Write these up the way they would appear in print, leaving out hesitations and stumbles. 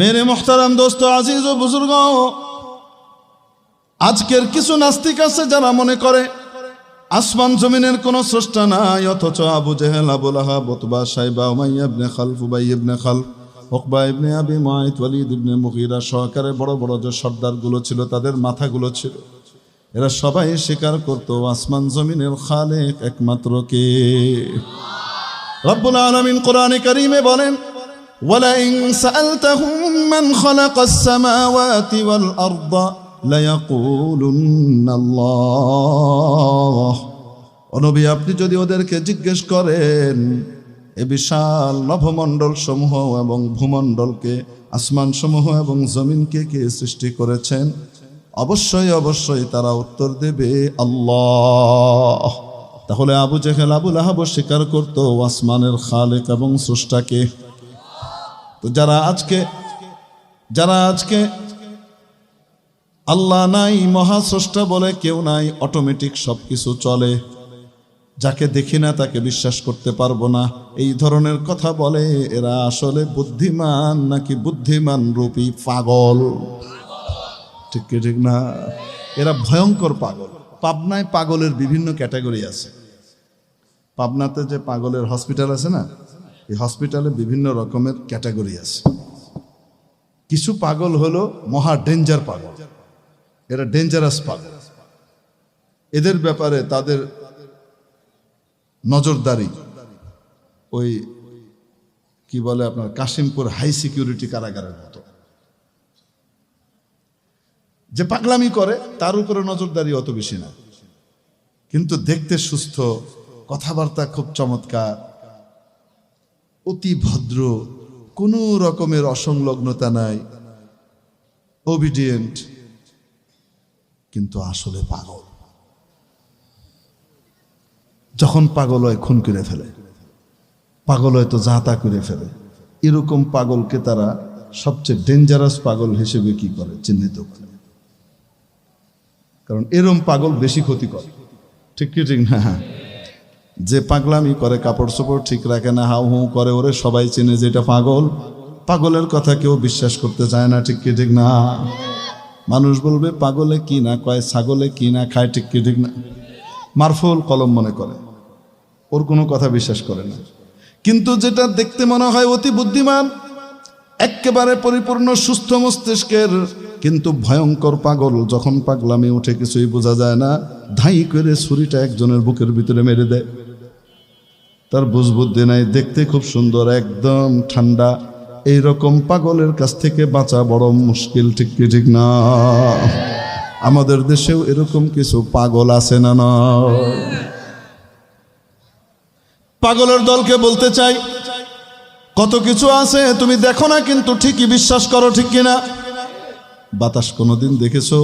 मेरे मोहतरम दोस्तों আজিজ ও বুজুর্গ আজকের কিছু নাস্তিক আছে যারা মনে করে আসমান জমিনের কোনো স্রষ্টা নাই, অথচ আবু জেহেল, আবু লাহাব, উতবা, শাইবা, উমাইয়া ইবনে খালফ, উবাই ইবনে খালফ, উকবা ইবনে আবি মুআইত, ওয়ালিদ ইবনে মুগীরা সহকারে বড় বড় যে সর্দারগুলো ছিল, তাদের মাথাগুলো ছিল, এরা সবাই স্বীকার করত আসমান জমিনের খালেক একমাত্র কে? রব্বুল আলামিন কোরআনে কারীমে বলেন, ওয়ালাইন সাআলতাহুম মান খালাকাস সামাওয়াতি ওয়াল আরদা লায়াকুলুন্নাল্লাহ। ও নবী, আপনি যদি ওদেরকে জিজ্ঞেস করেন এ বিশাল নভমণ্ডল সমূহ এবং ভূমণ্ডলকে, আসমান সমূহ এবং জমিনকে কে সৃষ্টি করেছেন, অবশ্যই অবশ্যই তারা উত্তর দেবে আল্লাহ। তাহলে আবু জেহেল, আবু লাহাব স্বীকার করত আসমানের খালেক এবং স্রষ্টাকে। তো যারা আজকে আল্লাহ নাই, মহাস্রষ্টা বলে কেউ নাই, অটোমেটিক সবকিছু চলে, যাকে দেখি না তাকে বিশ্বাস করতে পারবো না, এই ধরনের কথা বলে, এরা আসলে বুদ্ধিমান নাকি বুদ্ধিমান রূপী পাগল? ঠিক কি ঠিক না? এরা ভয়ঙ্কর পাগল। পাবনায় পাগলের বিভিন্ন ক্যাটাগরি আছে। পাবনাতে যে পাগলের হসপিটাল আছে না, এই হসপিটালে বিভিন্ন রকমের ক্যাটাগরি আছে। কিছু পাগল হলো মহা ডেঞ্জার পাগল, এরা ডেঞ্জারাস পাগল। এদের ব্যাপারে তাদের নজরদারি ওই কি বলে আপনার কাশিমপুর হাই সিকিউরিটি কারাগারের মতো। যে পাগলামি করে তার উপরে নজরদারি অত বেশি না, কিন্তু দেখতে সুস্থ, কথাবার্তা খুব চমৎকার, অতি ভদ্র, কোনো রকমের অসংলগ্নতা নাই, ওবিডিয়েন্ট, কিন্তু আসলে পাগল। যখন পাগল হয় খুন করে ফেলে, পাগল হয় তো যা তা করে ফেলে। এরকম পাগলকে তারা সবচেয়ে ডেঞ্জারাস পাগল হিসেবে কি করে চিহ্নিত করে, কারণ এরম পাগল বেশি ক্ষতি করে। ঠিক কি ঠিক না? যে পাগলামি করে, কাপড় চোপড় ঠিক রাখে না, হাউ হু করে, ওরে সবাই চেনে যেটা পাগল। পাগলের কথা কেউ বিশ্বাস করতে চায় না। ঠিক কি ঠিক না? মানুষ বলবে পাগলে কি না কয়, ছাগলে কি না খায়। ঠিক কি ঠিক না? মারফুল কলম মনে করে, ওর কোনো কথা বিশ্বাস করে না। কিন্তু যেটা দেখতে মনে হয় অতি বুদ্ধিমান, একেবারে পরিপূর্ণ সুস্থ মস্তিষ্কের, কিন্তু ভয়ঙ্কর পাগল, যখন পাগলামি উঠে কিছুই বোঝা যায় না, ধাই করে ছুরিটা একজনের বুকের ভিতরে মেরে দেয়। তার বুঝবুদ্ধি নাই, দেখতে খুব সুন্দর, একদম ঠান্ডা। এইরকম পাগলের কাছ থেকে বাঁচা বড় মুশকিল। ঠিক কি ঠিক না? আমাদের দেশেও এরকম কিছু পাগল আছে না? না, পাগলের দলকে বলতে চাই, কত কিছু আছে তুমি দেখো না, কিন্তু ঠিকই বিশ্বাস করো। ঠিক কিনা? বাতাস কোনোদিন দেখেছো?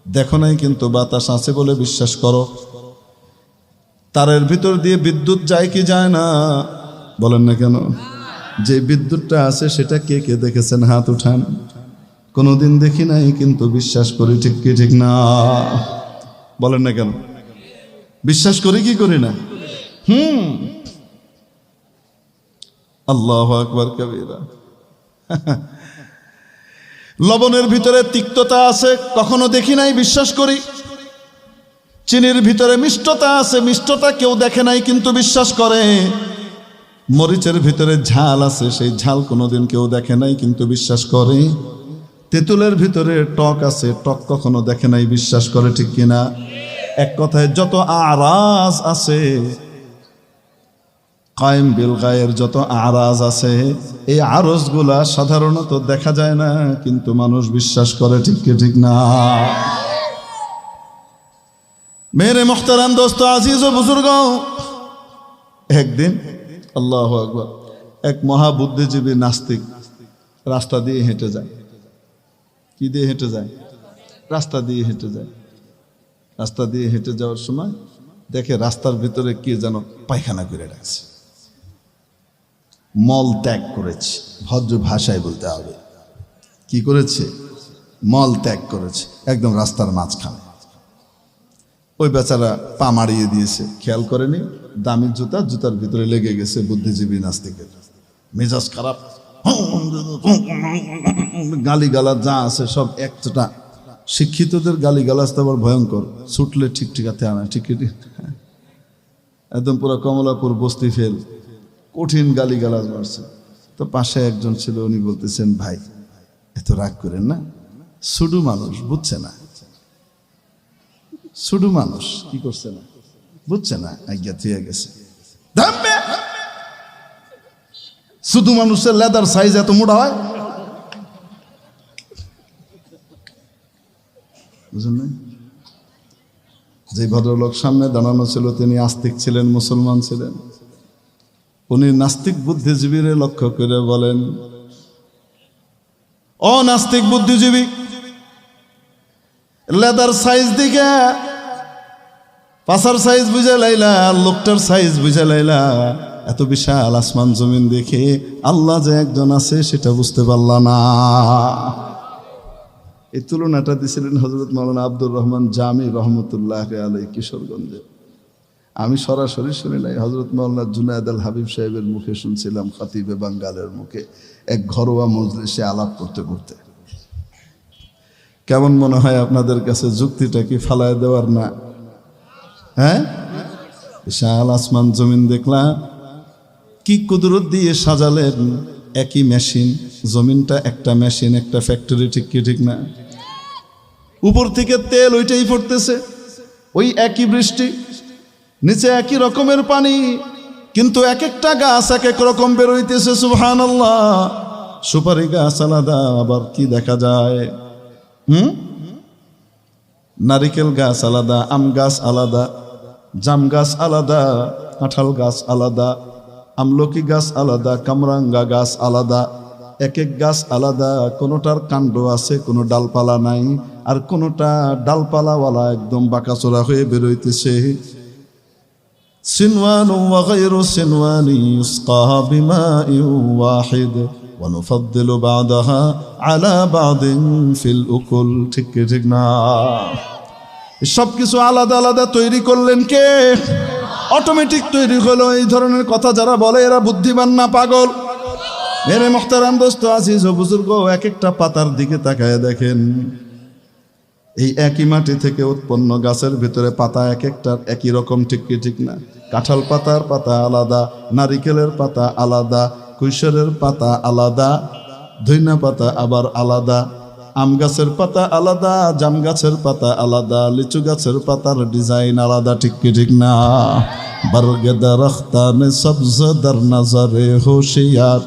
দেখো নাই, কিন্তু বাতাস আছে বলে বিশ্বাস করো। তারের ভিতর দিয়ে বিদ্যুৎ যায় কি যায় না? বলেন না কেন? যে বিদ্যুৎটা আছে সেটা কে কে দেখেছেন? হাত উঠান। কোনোদিন দেখি নাই, কিন্তু বিশ্বাস করি। ঠিক কি ঠিক না? বলেন না কেন? বিশ্বাস করি কি করি না? আল্লাহু আকবার কবীরা। লবণের ভিতরে তিক্ততা আছে, কখনো দেখি নাই, বিশ্বাস করি। চিনির ভিতরে মিষ্টতা আছে, মিষ্টতা কেউ দেখে নাই, কিন্তু বিশ্বাস করে। মরিচের ভিতরে ঝাল আছে, সেই ঝাল কোনোদিন কেউ দেখে নাই, কিন্তু বিশ্বাস করে। তেঁতুলের ভিতরে টক আছে, টক কখনো দেখে নাই, বিশ্বাস করে। ঠিক কিনা? এক কথায় যত আরাজ আছে, কায়েম বিল গায়ের যত আরাজ আছে, এই আরজগুলা সাধারণত দেখা যায় না, কিন্তু মানুষ বিশ্বাস করে। ঠিক কি ঠিক না? মেরে মুহতারাম দোস্ত, আজিজ ও বুজুর্গ, একদিন আল্লাহু আকবার, এক মহাবুদ্ধিজীবী নাস্তিক রাস্তা দিয়ে হেঁটে যায়। কি দিয়ে হেঁটে যায়? রাস্তা দিয়ে হেঁটে যায়। রাস্তা দিয়ে হেঁটে যাওয়ার সময় দেখে রাস্তার ভিতরে কি যেন পায়খানা করে রাখছে, মল ত্যাগ করেছে। ভদ্র ভাষায় বলতে হবে, কি করেছে? মল ত্যাগ করেছে, একদম রাস্তার মাঝখানে। ওই বেচারা পা মারিয়ে দিয়েছে, খেয়াল করেনি, দামি জুতার ভিতরে লেগে গেছে বুদ্ধিজীবী নাস্তিকের। মেজাজ খারাপ, গালিগালাজ যা আছে সব একটা। শিক্ষিতদের গালিগালাজ তো আবার ভয়ঙ্কর, ছুটলে ঠিক ঠিকাতে আনা, ঠিক একদম পুরো কমলাপুর বস্তি ফেল, কঠিন গালিগালাজ মারছে। তো পাশে একজন ছিল, উনি বলতেছেন, ভাই এত রাগ করেন না, সুডু মানুষ বুঝছে না, সুডু মানুষ কি করছে না বুঝছে না, আজ্ঞা থিয়ে গেছে। শুধু মানুষের লেদার সাইজ এত মোটা হয়, বুঝলেন না? যে ভদ্রলোক সামনে দাঁড়ানো ছিল তিনি আস্তিক ছিলেন, মুসলমান ছিলেন। উনি নাস্তিক বুদ্ধিজীবীরে লক্ষ্য করে বলেন, ও নাস্তিক বুদ্ধিজীবী, লেদার সাইজ দিকে পাশার সাইজ বুঝে লাইলা, লোকটার সাইজ বুঝে লাইলা, এত বিশাল আসমান জমিন দেখে আল্লাহ যে একজন আছে সেটা বুঝতে পারলা না। এই তুলনাটা দিয়েছিলেন হযরত মাওলানা আব্দুর রহমান জামি রহমতুল্লাহ আলাইহি কিশোরগঞ্জে। আমি সরাসরি শুনি নাই, হযরত মাওলানা জুনায়েদ আল হাবিব সাহেবের মুখে শুনছিলাম, খতিবে বাঙ্গালের মুখে, এক ঘরোয়া মজলিসে আলাপ করতে করতে। কেমন মনে হয় আপনাদের কাছে? যুক্তিটা কি ফালায় দেওয়ার না? হ্যাঁ, বিশাল আসমান জমিন দেখলা, কি কুদরত দিয়ে সাজালেন, একই মেশিন, জমিনটা একটা মেশিন, একটা ফ্যাক্টরি, ঠিক কি ঠিক না? উপর থেকে তেল ওইটাই পড়তেছে, ওই একই বৃষ্টি, নিচে একই রকমের পানি, কিন্তু এক একটা গাছ এক এক রকম বেরোইতেছে। সুবহানাল্লাহ। সুপারি গাছ আলাদা, আবার কি দেখা যায়, নারিকেল গাছ আলাদা, আম গাছ আলাদা, জাম গাছ আলাদা, কাঁঠাল গাছ আলাদা, আমলকি গাছ আলাদা, কামরাঙ্গা গাছ আলাদা, এক এক গাছ আলাদা। কোনোটার কাণ্ড আছে, কোনো ডালপালা নাই, আর কোনোটা ডালপালাওয়ালা একদম বাঁকাচোরা হয়ে বেরোইতেছে। সিনওয়ানু ওয়া গায়রু সিনওয়ানি ইউসকা বিমাইন ওয়াহিদ ওয়া নুফাদ্দিলু বা'দাহা আলা বা'দিন ফিল উকুল। ঠিক কি ঠিক না? সব কিছু আলাদা আলাদা তৈরি করলেন কে? অটোমেটিক তৈরি হলো। এই ধরনের কথা যারা বলে এরা বুদ্ধিমান না পাগল? মেরে মুহতারাম দোস্ত, আজিজ ও বুজুর্গ, এক একটা পাতার দিকে তাকায় দেখেন, এই একই মাটি থেকে উৎপন্ন গাছের ভিতরে পাতা এক একটার একই রকম, ঠিক কি ঠিক না? কাঁঠাল পাতার পাতা আলাদা, নারিকেলের পাতা আলাদা, কৈশোরের পাতা আলাদা, ধইনা পাতা আবার আলাদা, আম গাছের পাতা আলাদা, জাম গাছের পাতা আলাদা, লিচু গাছের পাতার ডিজাইন আলাদা, ঠিক কি ঠিক না? বর্গে দরখতানে সবজ দর নজরে হোশিয়ার,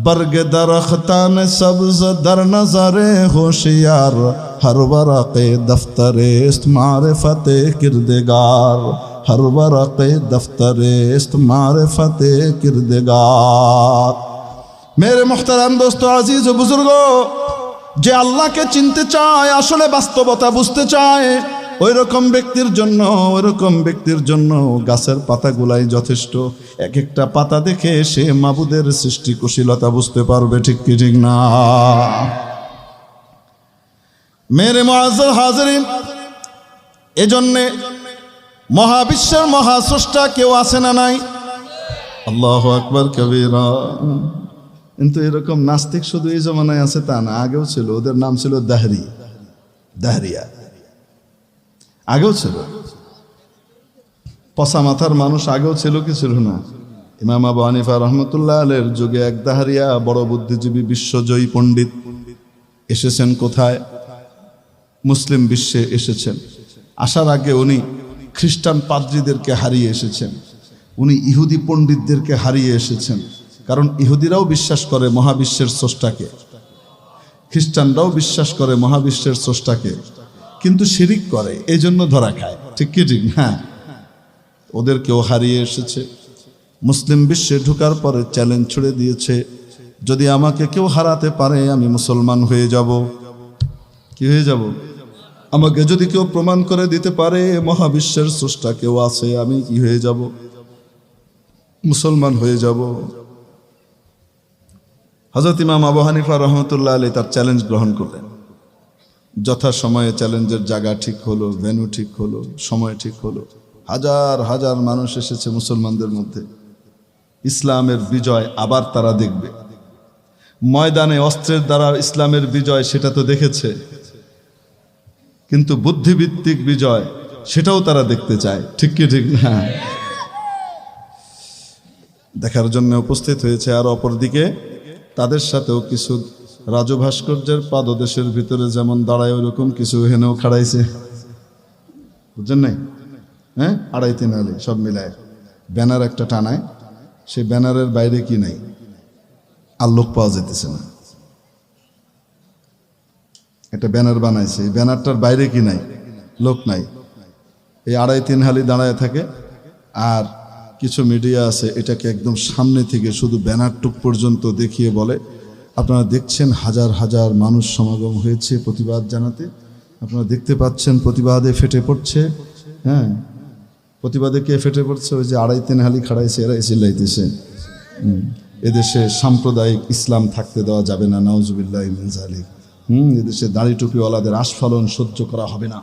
বর্গে দরখতানে সবজ দর নজরে হোশিয়ার, হর বরকে দফতরে ইস্ত মারিফতে কিরদেগার, হর বরকে দফতরে ইস্ত মারিফতে কিরদেগার। মেরে মুহতারাম দোস্ত, আজিজ ও বুজুর্গ, যে আল্লাহকে চিনতে চায়, আসলে বাস্তবতা বুঝতে চায়, ওই রকম ব্যক্তির জন্য গাছের পাতাগুলাই যথেষ্ট। এক একটা পাতা দেখে সে মাবুদের সৃষ্টি কুশীলতা বুঝতে পারবে, ঠিক কি ঠিক না? মেরে মুআজ্জাল হাজিরিন, এজন্যে মহাবিশ্বের মহাস্রষ্টা কেউ আছে না নাই? আল্লাহু আকবার কবীরা। কিন্তু এরকম নাস্তিক শুধু এই জমানায় আছে তা না, আগেও ছিল। ওদের নাম ছিল দাহরিয়া, আগেও ছিল। পচা মাথার মানুষ আগেও ছিল, কি ছিল না? ইমাম আবু হানিফা রহমতুল্লাহ আলাইহির যুগে এক দাহরিয়া বড় বুদ্ধিজীবী, বিশ্বজয়ী পণ্ডিত এসেছেন। কোথায়? মুসলিম বিশ্বে এসেছেন। আসার আগে উনি খ্রিস্টান পাদ্রীদেরকে হারিয়ে এসেছেন, উনি ইহুদি পণ্ডিতদেরকে হারিয়ে এসেছেন। কারণ ইহুদিরাও বিশ্বাস করে মহাবিশ্বের স্রষ্টাকে, খ্রিস্টানরাও বিশ্বাস করে মহাবিশ্বের স্রষ্টাকে, কিন্তু শিরিক করে, এই জন্য ধরা খায়, ঠিক কি ঠিক না? ওদেরকেও হারিয়ে এসেছে। মুসলিম বিশ্বে ঢোকার পরে চ্যালেঞ্জ ছুড়ে দিয়েছে, যদি আমাকে কেউ হারাতে পারে আমি মুসলমান হয়ে যাব। কি হয়ে যাব? আমাকে যদি কেউ প্রমাণ করে দিতে পারে মহাবিশ্বের স্রষ্টা কেউ আছে, আমি কি হয়ে যাব? মুসলমান হয়ে যাব। হযরত ইমাম আবু হানিফা রহমতুল্লাহ আলাইহি তার চ্যালেঞ্জ গ্রহণ করলেন। যথাসময়ে চ্যালেঞ্জের জায়গা ঠিক হলো, ভেন্যু ঠিক হলো, সময় ঠিক হলো। হাজার হাজার মানুষ এসেছে মুসলমানদের মধ্যে। ইসলামের বিজয় আবার তারা দেখবে। ময়দানে অস্ত্রের দ্বারা ইসলামের বিজয় সেটা তো দেখেছে, কিন্তু বুদ্ধিভিত্তিক বিজয় সেটাও তারা দেখতে চায়। ঠিক কি ঠিক না? দেখার জন্য উপস্থিত হয়েছে। আর অপরদিকে তাদের সাথেও কিছু রাজু ভাস্কর্যের পাদদেশের ভিতরে যেমন দাঁড়ায় ওরকম কিছু হেনেও খাড়াইছে, বুঝছেন নাই? হ্যাঁ, 2.5-3 হালি সব মিলায় ব্যানার একটা টানায়, সেই ব্যানারের বাইরে কি নাই আর লোক পাওয়া যেতেছে না। একটা ব্যানার বানাইছে, এই ব্যানারটার বাইরে কি নাই, লোক নাই। এই 2.5-3 হালি দাঁড়ায় থাকে। আর কিছু মিডিয়া আছে এটাকে একদম সামনে থেকে শুধু ব্যানারটুক পর্যন্ত দেখিয়ে বলে, আপনারা দেখছেন হাজার হাজার মানুষ সমাগম হয়েছে প্রতিবাদ জানাতে, আপনারা দেখতে পাচ্ছেন প্রতিবাদে ফেটে পড়ছে। হ্যাঁ, প্রতিবাদে কে ফেটে পড়ছে? ওই যে 2.5-3 হালি খাড়াইছে, এরা চিল্লাইতেছে এদেশে সাম্প্রদায়িক ইসলাম থাকতে দেওয়া যাবে না, নাউজুবিল্লাহি মিন যালিক। এদেশে দাড়ি টুপিওয়ালাদের আস্ফালন সহ্য করা হবে না,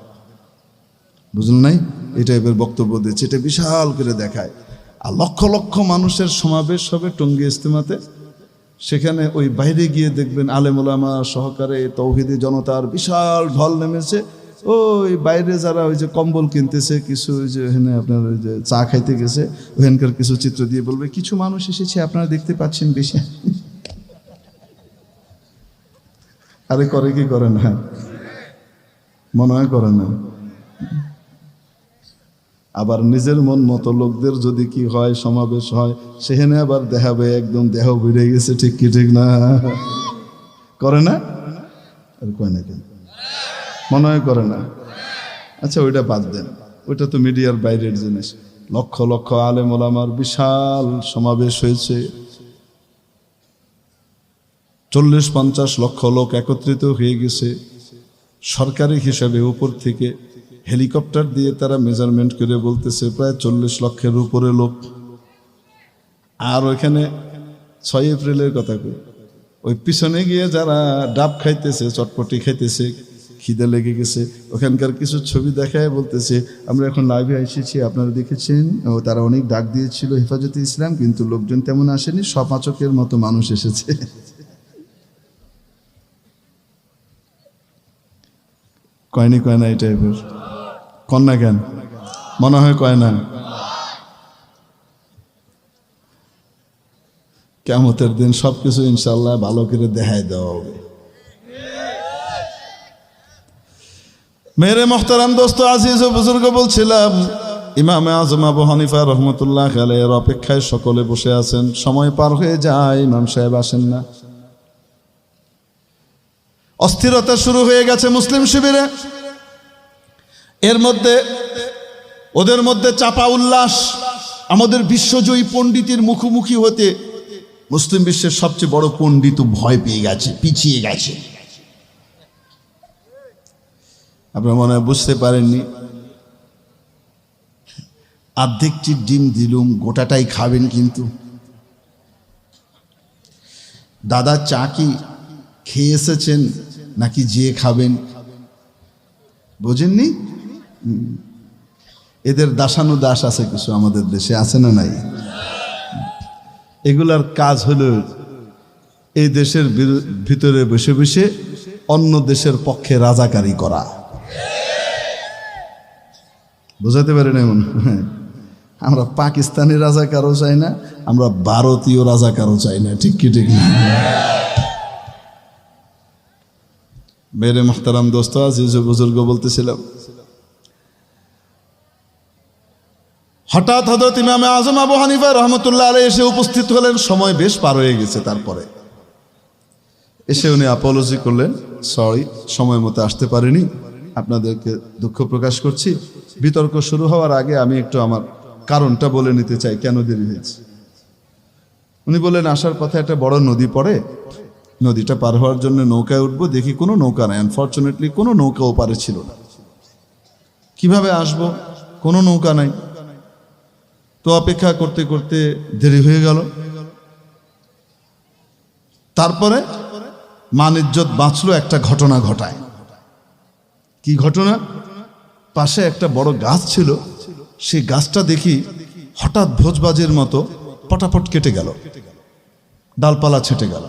বুঝলেন নাই? এই টাইপের বক্তব্য দিচ্ছে, এটা বিশাল করে দেখায়। আর লক্ষ লক্ষ মানুষের সমাবেশ হবে টঙ্গী ইজতেমাতে, সেখানে ওই বাইরে গিয়ে দেখবেন আলেম ওলামা সহকারে তৌহিদি জনতার বিশাল ঢল নেমেছে। ওই বাইরে যারা ওই যে কম্বল কিনতেছে, কিছু ওই যে এখানে আপনার ওই যে চা খাইতে গেছে, ওখানকার কিছু চিত্র দিয়ে বলবে কিছু মানুষ এসেছে আপনারা দেখতে পাচ্ছেন বেশি। আরে করে কি করে না? মনে হয় করে না। আবার নিজের মন মতো লোকদের যদি কি হয়, সমাবেশ হয়, সেখানে আবার দেখাবে একদম দেহ ভিড়ে গেছে। ঠিক কি ঠিক না? করে না? আর কয় না কেন? মনে হয় করে না। আচ্ছা, ওইটা বাদ দেন, ওইটা তো মিডিয়ার বাইরের জিনিস। লক্ষ লক্ষ আলেম ওলামার বিশাল সমাবেশ হয়েছে, 40-50 লক্ষ লোক একত্রিত হয়ে গেছে। সরকারি হিসাবে উপর থেকে হেলিকপ্টার দিয়ে তারা মেজারমেন্ট করে বলতেছে প্রায় 40 লক্ষের উপরে লোক। আর ওইখানে 6 এপ্রিলের কথা কই, ওই পিছনে গিয়ে যারা ডাব খাইতেছে, চটপটি খাইতেছে, খিদে লেগে গেছে, ওখানকার কিছু ছবি দেখায় বলতেছে আমরা এখন লাইভে এসেছি, আপনারা দেখেছেন তারা অনেক ডাক দিয়েছিল হেফাজতে ইসলাম, কিন্তু লোকজন তেমন আসেনি, সপাচকের মতো মানুষ এসেছে। কয়নি কয় না? এই টাইপের কন্যা কেন? মনে হয় কয় না। কিয়ামতের দিন সবকিছু ইনশাআল্লাহ ভালো করে দেখায় দেওয়া হবে। মেরে মোহতারাম দোস্ত আজিজ ও বুজুর্গ, বলছিলাম ইমামে আজম আবু হানিফা রহমতুল্লাহ আলাইহির অপেক্ষায় সকলে বসে আছেন। সময় পার হয়ে যায়, ইমাম সাহেব আসেন না। অস্থিরতা শুরু হয়ে গেছে মুসলিম শিবিরে। এর মধ্যে ওদের মধ্যে চাপা উল্লাস। আমাদের বিশ্বজয়ী পণ্ডিতের মুখোমুখি হতে মুসলিম বিশ্বের সবচেয়ে বড় পণ্ডিত ভয় পেয়ে গেছে, পিছিয়ে গেছে। আপনারা মনে হয় বুঝতে পারেননি, অর্ধেকটি ডিম দিলুম, গোটাটাই খাবেন কিন্তু। দাদা চা কি খেয়ে এসেছেন নাকি যে খাবেন? বোঝেননি? এদের দাসানু দাস আছে কিছু আমাদের দেশে, আছে না নাই? এগুলার কাজ হলো এই দেশের ভিতরে বসে বসে অন্য দেশের পক্ষে রাজাকারি করা। বোঝাতে পারি না? এমন আমরা পাকিস্তানি রাজাকারও চাই না, আমরা ভারতীয় রাজাকারও চাই না। ঠিক কি ঠিক না? মেরে মোহতারাম দোস্ত আজিজ বুজুর্গ, বলতেছিলাম হঠাৎ হযরত ইমামে আজম আবু হানিফা রহমতুল্লাহ আলাইহি এসে উপস্থিত হলেন। সময় বেশ পার হয়ে গেছে। তারপরে এসে উনি অ্যাপোলজি করলেন, সরি সময় মতো আসতে পারিনি, আপনাদেরকে দুঃখ প্রকাশ করছি। বিতর্ক শুরু হওয়ার আগে আমি একটু আমার কারণটা বলে নিতে চাই, কেন দেরি হয়েছে। উনি বললেন আসার পথে একটা বড় নদী পড়ে, নদীটা পার হওয়ার জন্য নৌকায় উঠবো, দেখি কোনো নৌকা নাই। আনফর্চুনেটলি কোনো নৌকা ওপারে ছিল না। কিভাবে আসব? কোনো নৌকা নাই। তো অপেক্ষা করতে করতে দেরি হয়ে গেল। তারপরে মান ইজ্জত বাঁচলো, একটা ঘটনা ঘটায়। কি ঘটনা? পাশে একটা বড় গাছ ছিল, সেই গাছটা দেখি হঠাৎ ভোজবাজির মতো পটাপট কেটে গেল, ডালপালা ছেটে গেল।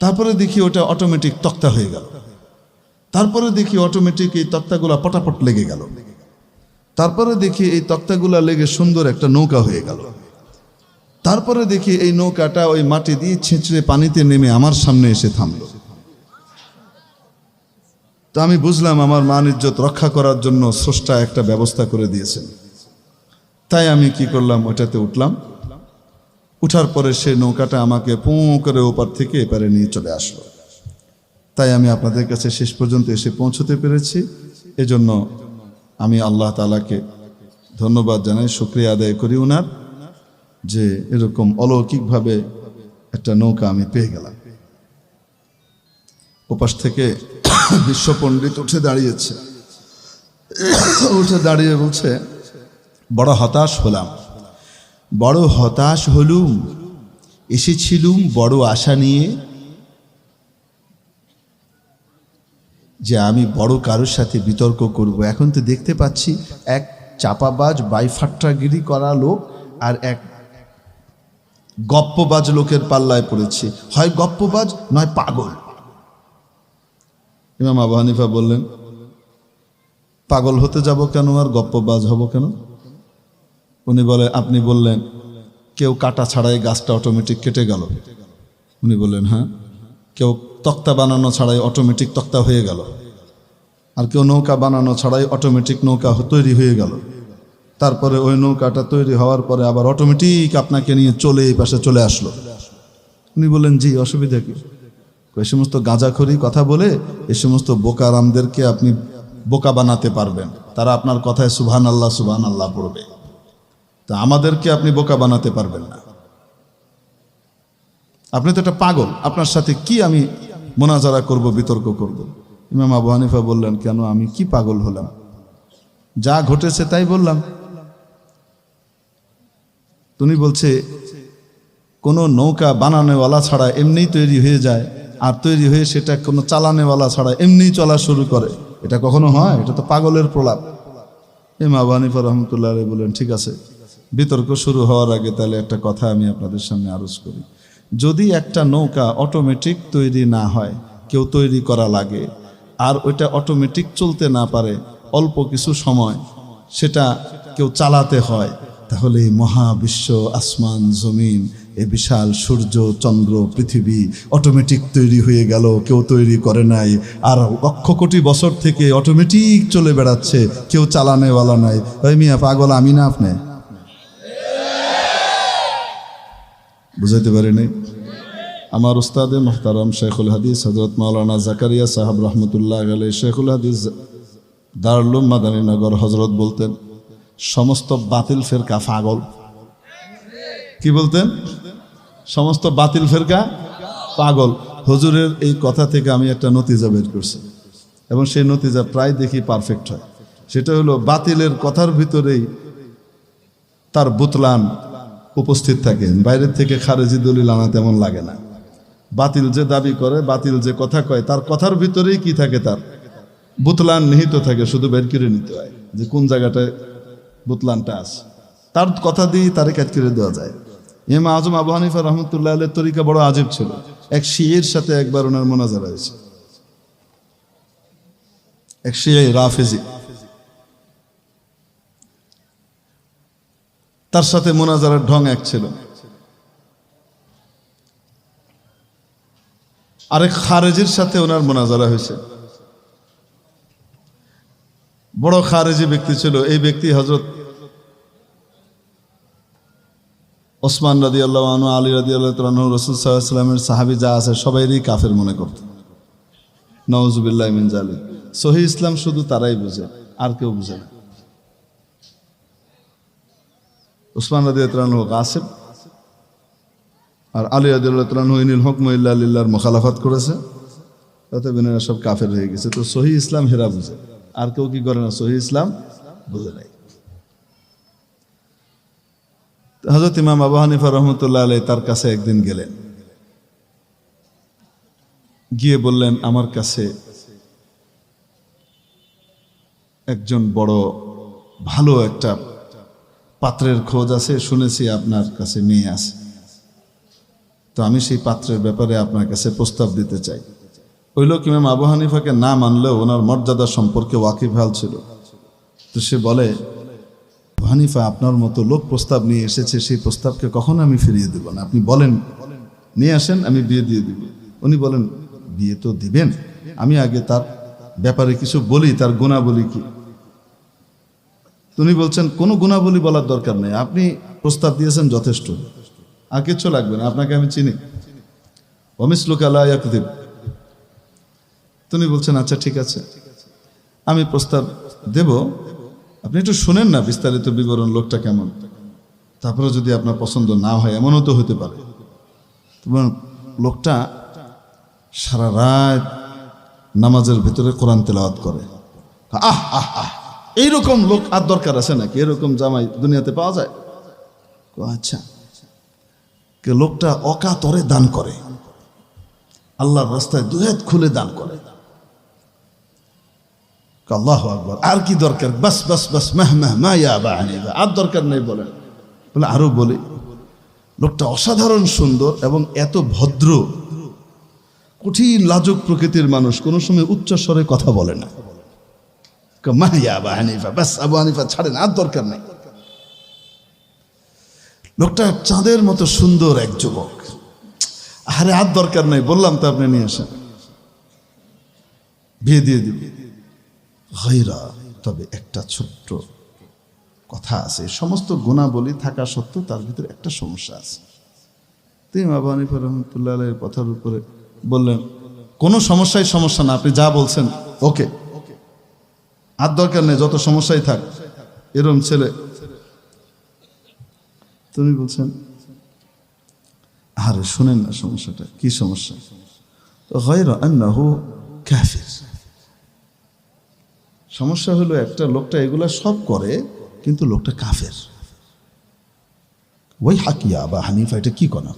তারপরে দেখি ওটা অটোমেটিক তক্তা হয়ে গেল। তারপরে দেখি অটোমেটিক এই তক্তাগুলা পটাপট লেগে গেল। তারপরে দেখি এই তক্তাগুলা লেগে সুন্দর একটা নৌকা হয়ে গেল। তারপরে দেখি এই নৌকাটা ওই মাটি দিয়ে ছেঁচড়ে পানিতে নেমে আমার সামনে এসে থামলো। তো আমি বুঝলাম আমার মান ইজ্জত রক্ষা করার জন্য স্রষ্টা একটা ব্যবস্থা করে দিয়েছেন। তাই আমি কি করলাম, ওটাতে উঠলাম। উঠার পরে সে নৌকাটা আমাকে পুঁ করে ওপার থেকে এপারে নিয়ে চলে আসলো। তাই আমি আপনাদের কাছে শেষ পর্যন্ত এসে পৌঁছতে পেরেছি। এজন্য আমি আল্লাহ তাআলাকে ধন্যবাদ জানাই, শুকরিয়া আদায় করি ওনার, যে এরকম অলৌকিকভাবে একটা নৌকা আমি পেয়ে গেলাম। ওপাশ থেকে বিশ্ব পণ্ডিত উঠে দাঁড়িয়েছে, উঠে দাঁড়িয়ে বলছে, বড় হতাশ হলাম, বড় হতাশ হলুম, এসেছিলুম বড় আশা নিয়ে যে আমি বড় কারোর সাথে বিতর্ক করব। এখন তো দেখতে পাচ্ছি এক চাপাবাজ বাইফাট্টাগিরি করা লোক আর এক গপ্পবাজ লোকের পাল্লায় পড়েছি, হয় গপ্পবাজ নয় পাগল। ইমাম আবু হানিফা বললেন, পাগল হতে যাব কেন আর গপ্পবাজ হব কেন? উনি বলে, আপনি বললেন কেউ কাটা ছাড়াই গাছটা অটোমেটিক কেটে গেল। উনি বললেন, হ্যাঁ। কেউ তক্তা বানানো ছাড়াই অটোমেটিক তক্তা হয়ে গেল, আর কেউ নৌকা বানানো ছাড়াই অটোমেটিক নৌকা তৈরি হয়ে গেল। তারপরে ওই নৌকাটা তৈরি হওয়ার পরে আবার অটোমেটিক আপনাকে নিয়ে চলে এই পাশে চলে আসলো। উনি বললেন, জি, অসুবিধা কি? এই সমস্ত গাঁজাখড়ি কথা বলে এই সমস্ত বোকারামদেরকে আপনি বোকা বানাতে পারবেন, তারা আপনার কথায় সুবহানাল্লাহ সুবহানাল্লাহ পড়বে, তা আমাদেরকে আপনি বোকা বানাতে পারবেন না। আপনি তো একটা পাগল, আপনার সাথে কি আমি মোনাজারা করব, বিতর্ক করব? ইমাম আবু হানিফা বললেন, কেন, আমি কি পাগল হলাম? যা ঘটেছে তাই বললাম। তুমি বলছে কোনো নৌকা বানানোওয়ালা ছাড়া এমনিই তৈরি হয়ে যায়, আর তৈরি হয়ে সেটা কোনো চালানেওয়ালা ছাড়া এমনিই চলা শুরু করে, এটা কখনো হয়? এটা তো পাগলের প্রলাপ। ইমাম আবু হানিফা রহমতুল্লাহ আলাইহি বললেন, ঠিক আছে, বিতর্ক শুরু হওয়ার আগে তাহলে একটা কথা আমি আপনাদের সামনে আরজ করি। যদি একটা নৌকা অটোমেটিক তৈরি না হয়, কেউ তৈরি করা লাগে, আর ওইটা অটোমেটিক চলতে না পারে, অল্প কিছু সময় সেটা কেউ চালাতে হয়, তাহলে এই মহাবিশ্ব, আসমান জমিন, এই বিশাল সূর্য চন্দ্র পৃথিবী অটোমেটিক তৈরি হয়ে গেল, কেউ তৈরি করে নাই, আর লক্ষ কোটি বছর থেকে অটোমেটিক চলে বেড়াচ্ছে, কেউ চালানেওয়ালা নাই। ওই মিয়া পাগল আমি না আপনি? বুঝাইতে পারিনি? আমার উস্তাদে মুহতারাম শেখুল হাদিস হযরত মাওলানা জাকারিয়া সাহেব রহমতুল্লাহ আলাইহি, শেখুল হাদিস দারুল উলুম মাদানীনগর হযরত বলতেন, সমস্ত বাতিল ফেরকা পাগল। কি বলতেন? সমস্ত বাতিল ফেরকা পাগল। হুজুরের এই কথা থেকে আমি একটা নতিজা বের করছি, এবং সেই নতিজা প্রায় দেখি পারফেক্ট হয়। সেটা হলো, বাতিলের কথার ভিতরেই তার বুতলান উপস্থিত থাকে, বাইরের থেকে খারেজি দলিল আনা তেমন লাগে না। বাতিল যে দাবি করে, বাতিল যে কথা কয়, তার কথার ভিতরেই কি থাকে, তার বুতলান নিহিত থাকে, শুধু বের করে নিতে হয় যে কোন জায়গাটায় বুতলানটা আছে, তার কথা দিয়ে তারে কাজ করে দেওয়া যায়। ইমাম আজম আবু হানিফা রহমতুল্লাহ আলাইহির তরিকা বড় আজীব ছিল। এক শিয়ের সাথে একবার ওনার মোনাজারা হয়েছে, এক শিয়ে রাফেজি, তার সাথে মোনাজারার ঢং এক ছিল। আরেক খারেজির সাথে ওনার মোনাজারা হয়েছে, বড় খারেজি ব্যক্তি ছিল। এই ব্যক্তি হযরত ওসমান রাদিয়াল্লাহু আনহু, আলী রাদিয়াল্লাহু তাআলা আনহু, রাসূল সাল্লাল্লাহু আলাইহি ওয়াসাল্লামের সাহাবী যা আছে সবাইরই কাফের মনে করত। নাউযুবিল্লাহি মিন যালিক। সহিহ ইসলাম শুধু তারাই বুঝে, আর কেউ বুঝে না। ওসমান রাদিয়াল্লাহু তাআলা আনহু গাসিব, আর আলী রাদিয়াল্লাহু তাআলা আনহু ইনিল হুকমু ইল্লা লিল্লাহর মুখালাফাত করেছে, তাতে বিনরা সব কাফের হয়ে গেছে। তো সহিহ ইসলাম হেরা বুঝে, আর কেউ কি করে না, সহিহ ইসলাম বুঝে নাই। হযরত ইমাম আবু হানিফা রহমতুল্লাহ আলাইহি তার কাছে একদিন গেলেন, গিয়ে বললেন, আমার কাছে একজন বড় ভালো একটা পাত্রের খোঁজ আছে, শুনেছি আপনার কাছে মেয়ে আছে। তো আমি সেই পাত্রের ব্যাপারে আপনার কাছে প্রস্তাব দিতে চাই। ওই লোক ইমাম আবু হানিফাকে না মানলেও ওনার মর্যাদা সম্পর্কে ওয়াকিবহাল ছিল। তো সে বলে, আবু হানিফা, আপনার মতো লোক প্রস্তাব নিয়ে এসেছে, সেই প্রস্তাবকে কখনো আমি ফিরিয়ে দেব না। আপনি বলেন, নিয়ে আসেন, আমি বিয়ে দিয়ে দিব। উনি বলেন, বিয়ে তো দিবেন, আমি আগে তার ব্যাপারে কিছু বলি, তার গুণাবলী কি। উনি বলছেন, কোনো গুণাবলী বলার দরকার নেই, আপনি প্রস্তাব দিয়েছেন যথেষ্ট, আর কিচ্ছু লাগবে না, আপনাকে আমি চিনি। ওমিসলুকা লা ইয়াকযিব। তিনি বলছেন, আচ্ছা ঠিক আছে, আমি প্রস্তাব দেব, আপনি একটু শুনেন না বিস্তারিত বিবরণ, লোকটা কেমন, তারপরে যদি আপনার পছন্দ না হয়, এমনও তো হতে পারে। লোকটা সারা রাত নামাজের ভিতরে কোরআন তেলাওয়াত করে। আহ আহ আহ, এইরকম লোক আর দরকার আছে নাকি? এরকম জামাই দুনিয়াতে পাওয়া যায়? আচ্ছা, লোকটা অকাতরে দান করে, আল্লাহর রাস্তায় দুই হাত খুলে দান করে। আল্লাহু আকবার, আর কি দরকার? বাস বাস বাস, মাহ মাহ মা ইয়া আবা হানিফা, আর দরকার নেই বলেন। বলে আরো বলি, লোকটা অসাধারণ সুন্দর এবং এত ভদ্র, কঠিন লাজুক প্রকৃতির মানুষ, কোনো সময় উচ্চ স্বরে কথা বলে না। মা ইয়া আবা হানিফা, বাস আবু হানিফা ছাড়েন, আর দরকার নেই। লোকটা চাঁদের মতো সুন্দর এক যুবক, আরে আর দরকার নেই, বললাম তো আপনি নিয়ে আসেন, বিয়ে দিয়ে দিবি। গায়রা, তবে একটা ছোট্ট কথা আছে, সমস্ত গুণাবলী থাকা সত্ত্বেও তার ভিতরে একটা সমস্যা আছে। তিনি আবু হানিফা রাহমাতুল্লাহ আলাইহির কথার উপরে বললেন, কোনো সমস্যা না, আপনি যা বলছেন ওকে, আর দরকার নেই, যত সমস্যাই থাক, এরম ছেলে। তুমি বলছেন, আরে শুনেন না সমস্যাটা কি। সমস্যা গায়রা আন্নাহু কাফির। সমস্যা হলো একটা, লোকটা এগুলা সব করে কিন্তু লোকটা কাফের। ওই হাকিয়া বা হানিফা, এটা কি করা?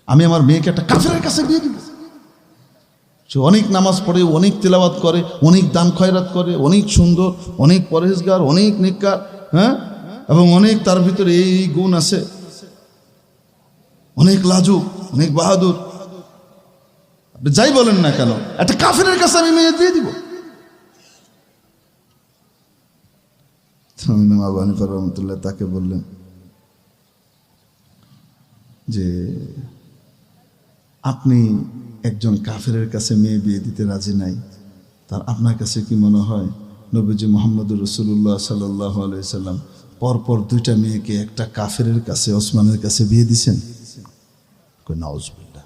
আমি আমার মেয়েকে একটা কাফেরের কাছে বিয়ে দিব? সে অনেক নামাজ পড়ে, অনেক তেলাওয়াত করে, অনেক দান খয়রাত করে, অনেক সুন্দর, অনেক পরহেজগার, অনেক নেককার, হ্যাঁ, এবং অনেক তার ভিতরে এই গুণ আছে, অনেক লাজুক, অনেক বাহাদুর। আপনি যাই বলেন না কেন, একটা কাফেরের কাছে আমি মেয়ে দিয়ে দিব? আবু হানিফা রাহমাতুল্লাহ তাকে বললেন যে, আপনি একজন কাফেরের কাছে মেয়ে বিয়ে দিতে রাজি নাই, তার আপনার কাছে কি মনে হয় নবীজি মুহাম্মদুর রাসূলুল্লাহ সাল্লাল্লাহু আলাইহি সাল্লাম পরপর দুইটা মেয়েকে একটা কাফেরের কাছে, ওসমানের কাছে বিয়ে দিছেন? নাউজুবিল্লাহ,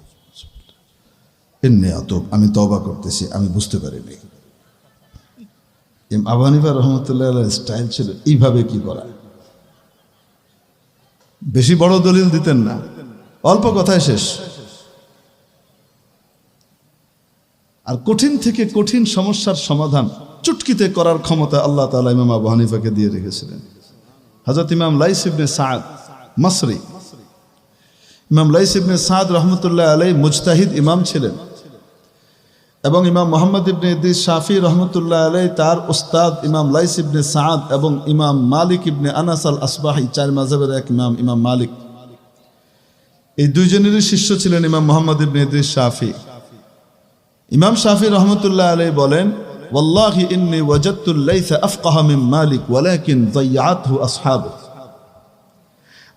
এমনি আতব, আমি তওবা করতেছি, আমি বুঝতে পারিনি। আবু হানিফা রাহমাতুল্লাহ আলাইহির স্টাইল ছিল এইভাবে কি করা। বেশি বড় দলিল দিতেন না, অল্প কথায় শেষ। আর কঠিন থেকে কঠিন সমস্যার সমাধান চুটকিতে করার ক্ষমতা আল্লাহ তাআলা ইমাম আবু হানিফাকে দিয়ে রেখেছিলেন। হযরত ইমাম লাইস ইবনে সাদ মাসরি, ইমাম লাইস ইবনে সাদ রহমতুল্লাহ আলাইহি মুজতাহিদ ইমাম ছিলেন, এবং ইমাম মুহাম্মদ ইবনে ইদ্রিস শাফি রহমতুল্লাহ আলাইহি তার উস্তাদ ইমাম লাইস ইবনে সাদ এবং ইমাম মালিক ইবনে আনাস আল আসবাহি, চার মাযহাবের এক ইমাম, ইমাম মালিক, এই দুইজনেরই শিষ্য ছিলেন ইমাম মুহাম্মদ ইবনে ইদ্রিস শাফি। ইমাম শাফি রহমতুল্লাহ আলাইহি বলেন, ওয়াল্লাহি ইন্নী ওয়াজাদতু লাইসা আফকাহা মিন মালিক ওয়ালাকিন যায়্যাতহু আসহাবু।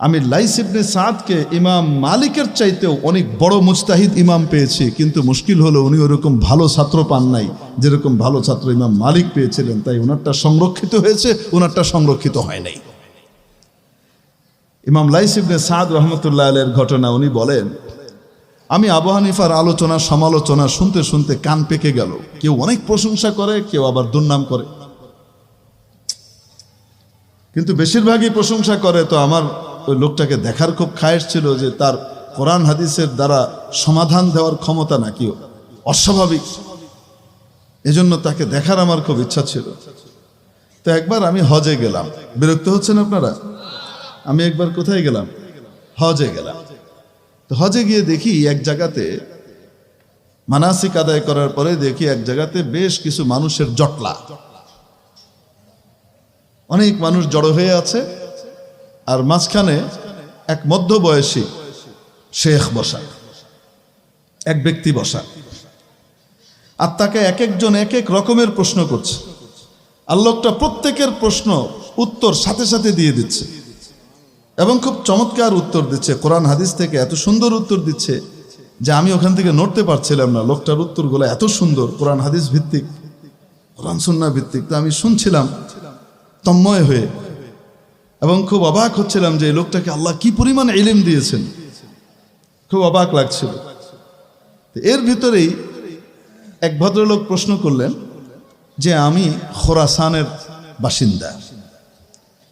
আমি লাইস ইবনে সাদকে ইমাম মালিকের চাইতেও অনেক বড় মুজতাহিদ ইমাম পেয়েছি, কিন্তু মুশকিল হলো উনি ওরকম ভালো ছাত্র পান নাই যেরকম ভালো ছাত্র ইমাম মালিক পেয়েছিলেন, তাই ওনারটা সংরক্ষিত হয়েছে, ওনারটা সংরক্ষিত হয় নাই। ইমাম লাইস ইবনে সাদ রহমতুল্লাহ আলাইহির ঘটনা, উনি বলেন, আমি আবু হানিফার আলোচনা সমালোচনা শুনতে শুনতে কান পেকে গেল। কেউ অনেক প্রশংসা করে, কেউ আবার দুর্নাম করে, কিন্তু বেশিরভাগই প্রশংসা করে। তো আমার ওই লোকটাকে দেখার খুব খায়েশ ছিল যে তার কোরআন হাদিসের দ্বারা সমাধান দেওয়ার ক্ষমতা নাকি অস্বাভাবিক, এজন্য তাকে দেখার আমার খুব ইচ্ছা ছিল। তো একবার আমি হজে গেলাম, বিরক্ত হচ্ছেন আপনারা? আমি একবার কোথায় গেলাম? হজে গেলাম। তো হজে গিয়ে দেখি এক জায়গাতে মানাসিক আদায় করার পরে দেখি এক জায়গাতে বেশ কিছু মানুষের জটলা, অনেক মানুষ জড়ো হয়ে আছে, আর মাঝখানে এক মধ্যবয়সী শেখ বসা, এক ব্যক্তি বসা, আর তাকে এক একজন এক এক রকমের প্রশ্ন করছে। আর লোকটা প্রত্যেকের প্রশ্ন উত্তর সাথে সাথে দিয়ে দিচ্ছে এবং খুব চমৎকার উত্তর দিচ্ছে, কোরআন হাদিস থেকে এত সুন্দর উত্তর দিচ্ছে যে আমি ওখান থেকে নড়তে পারছিলাম না। লোকটার উত্তরগুলো এত সুন্দর, কোরআন হাদিস ভিত্তিক, কোরআন সুন্নাহ ভিত্তিক। তো আমি শুনছিলাম তন্ময় হয়ে এবং খুব অবাক হচ্ছিলাম যে এই লোকটাকে আল্লাহ কি পরিমাণ ইলম দিয়েছেন, খুব অবাক লাগছিল। এর ভিতরেই এক ভদ্রলোক প্রশ্ন করলেন যে আমি খোরাসানের বাসিন্দা,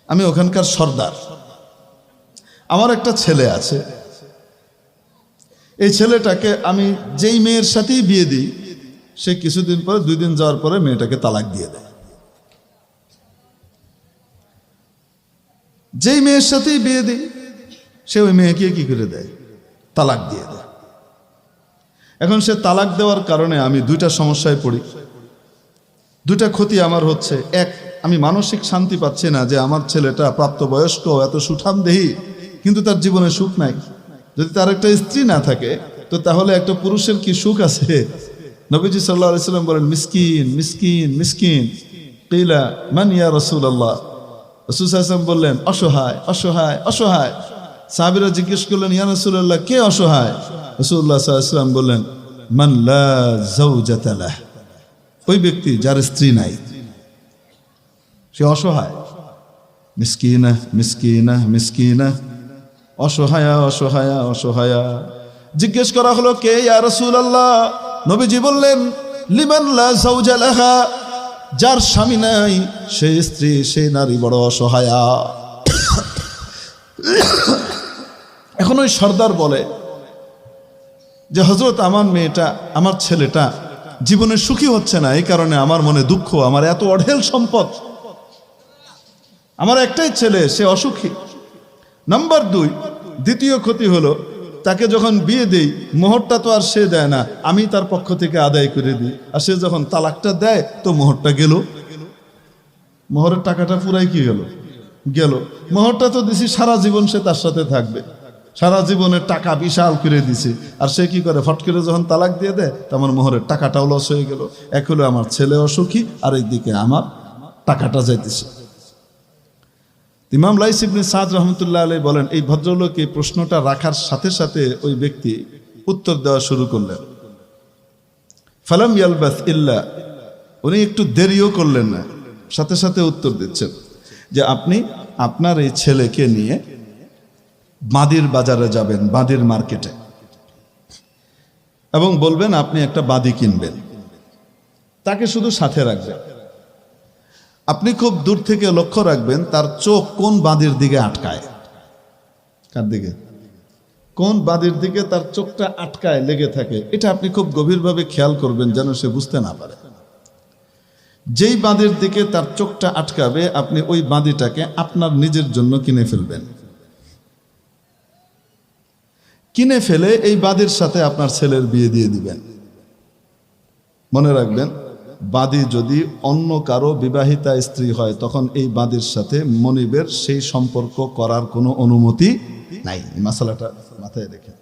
আমি ওখানকার সর্দার, আমার একটা ছেলে আছে, এই ছেলেটাকে আমি যেই মেয়ের সাথেই বিয়ে দিই সে কিছুদিন পরে, 2 দিন যাওয়ার পরে মেয়েটাকে তালাক দিয়ে দেয়। যেই মেয়ের সাথেই বিয়ে দিই সে ওই মেয়েকে কি করে দেয়? তালাক দিয়ে দেয়। এখন সে তালাক দেওয়ার কারণে আমি 2টা সমস্যায় পড়ি, 2টা ক্ষতি আমার হচ্ছে। এক, আমি মানসিক শান্তি পাচ্ছি না যে আমার ছেলেটা প্রাপ্তবয়স্ক, এত সুঠামদেহী, কিন্তু তার জীবনে সুখ নাই। যদি তার একটা স্ত্রী না থাকে তো তাহলে একটা পুরুষের কি সুখ আছে? নবীজি সাল্লাল্লাহু আলাইহি সাল্লাম বলেন, মিসকিন মিসকিন মিসকিন, কিলা মান ইয়া রাসূলুল্লাহ। রাসূল সাল্লাল্লাহু আলাইহি ওয়াসাল্লাম বললেন, অসহায় অসহায় অসহায়। সাহাবীরা জিজ্ঞেস করলেন, ইয়া রাসূলুল্লাহ, কে অসহায়? রাসূলুল্লাহ সাল্লাল্লাহু আলাইহি ওয়াসাল্লাম বললেন, মান লা যাওজাতা লাহ, ওই ব্যক্তি যার স্ত্রী নাই, সে অসহায়। মিসকিনা মিসকিনা মিসকিনা, অসহায়া অসহায়া অসহায়া। জিজ্ঞেস করা হলো, কে ইয়া রাসূলুল্লাহ? নবীজি বললেন, লিমান লা যাওজা লাহা, যার স্বামী নাই সেই স্ত্রী, সেই নারী বড় অসহায়া। এখন ওই সর্দার বলে যে হযরত, আমার মেয়েটা, আমার ছেলেটা জীবনে সুখী হচ্ছে না, এই কারণে আমার মনে দুঃখ। আমার এত অঢেল সম্পদ, আমার একটাই ছেলে, সে অসুখী। নাম্বার 2, দ্বিতীয় ক্ষতি হলো, তাকে যখন বিয়ে দেই মোহরটা তো আর সে দেয় না, আমি তার পক্ষ থেকে আদায় করে দিই। আর সে যখন তালাকটা দেয় তো মোহরটা গেল, মোহরের টাকাটা পুরাই কি গেল? গেল। মোহরটা তো দিছি সারা জীবন সে তার সাথে থাকবে, সারা জীবনের টাকা বিশাল করে দিছি। আর সে কি করে? ফট করে যখন তালাক দিয়ে দেয় তো আমার মোহরের টাকাটাও লস হয়ে গেল। এক হলো আমার ছেলে অসুখী, আর একদিকে আমার টাকাটা যাইতেছে। ইমাম লাইস ইবনে সাদ রহমতুল্লাহ আলাইহি বলেন, এই ভদ্রলোক এই প্রশ্নটা রাখার সাথে সাথে ওই ব্যক্তি উত্তর দেওয়া শুরু করলেন। ফালাম ইয়ালবাস ইল্লা, উনি একটু দেরিও করলেন না, সাথে সাথে উত্তর দিচ্ছেন যে আপনি আপনার এই ছেলেকে নিয়ে বাদির বাজারে যাবেন, বাদির মার্কেটে, এবং বলবেন আপনি একটা বাদি কিনবেন, তাকে শুধু সাথে রাখবেন। আপনি খুব দূর থেকে লক্ষ্য রাখবেন তার চোখ কোন বাদির দিকে আটকায়। কার দিকে? কোন বাদির দিকে তার চোখটা আটকায়, লেগে থাকে, এটা আপনি খুব গভীরভাবে খেয়াল করবেন যেন সে বুঝতে না পারে। যেই বাদির দিকে তার চোখটা আটকাবে আপনি ওই বাদিটাকে আপনার নিজের জন্য কিনে ফেলবেন। কিনে ফেলে এই বাদির সাথে আপনার ছেলের বিয়ে দিয়ে দিবেন। মনে রাখবেন, বাদী যদি অন্য কারো বিবাহিতা স্ত্রী হয় তখন এই বাদীর সাথে মনিবের সেই সম্পর্ক করার কোনো অনুমতি নাই। এই মাসালাটা মাথায় রেখে।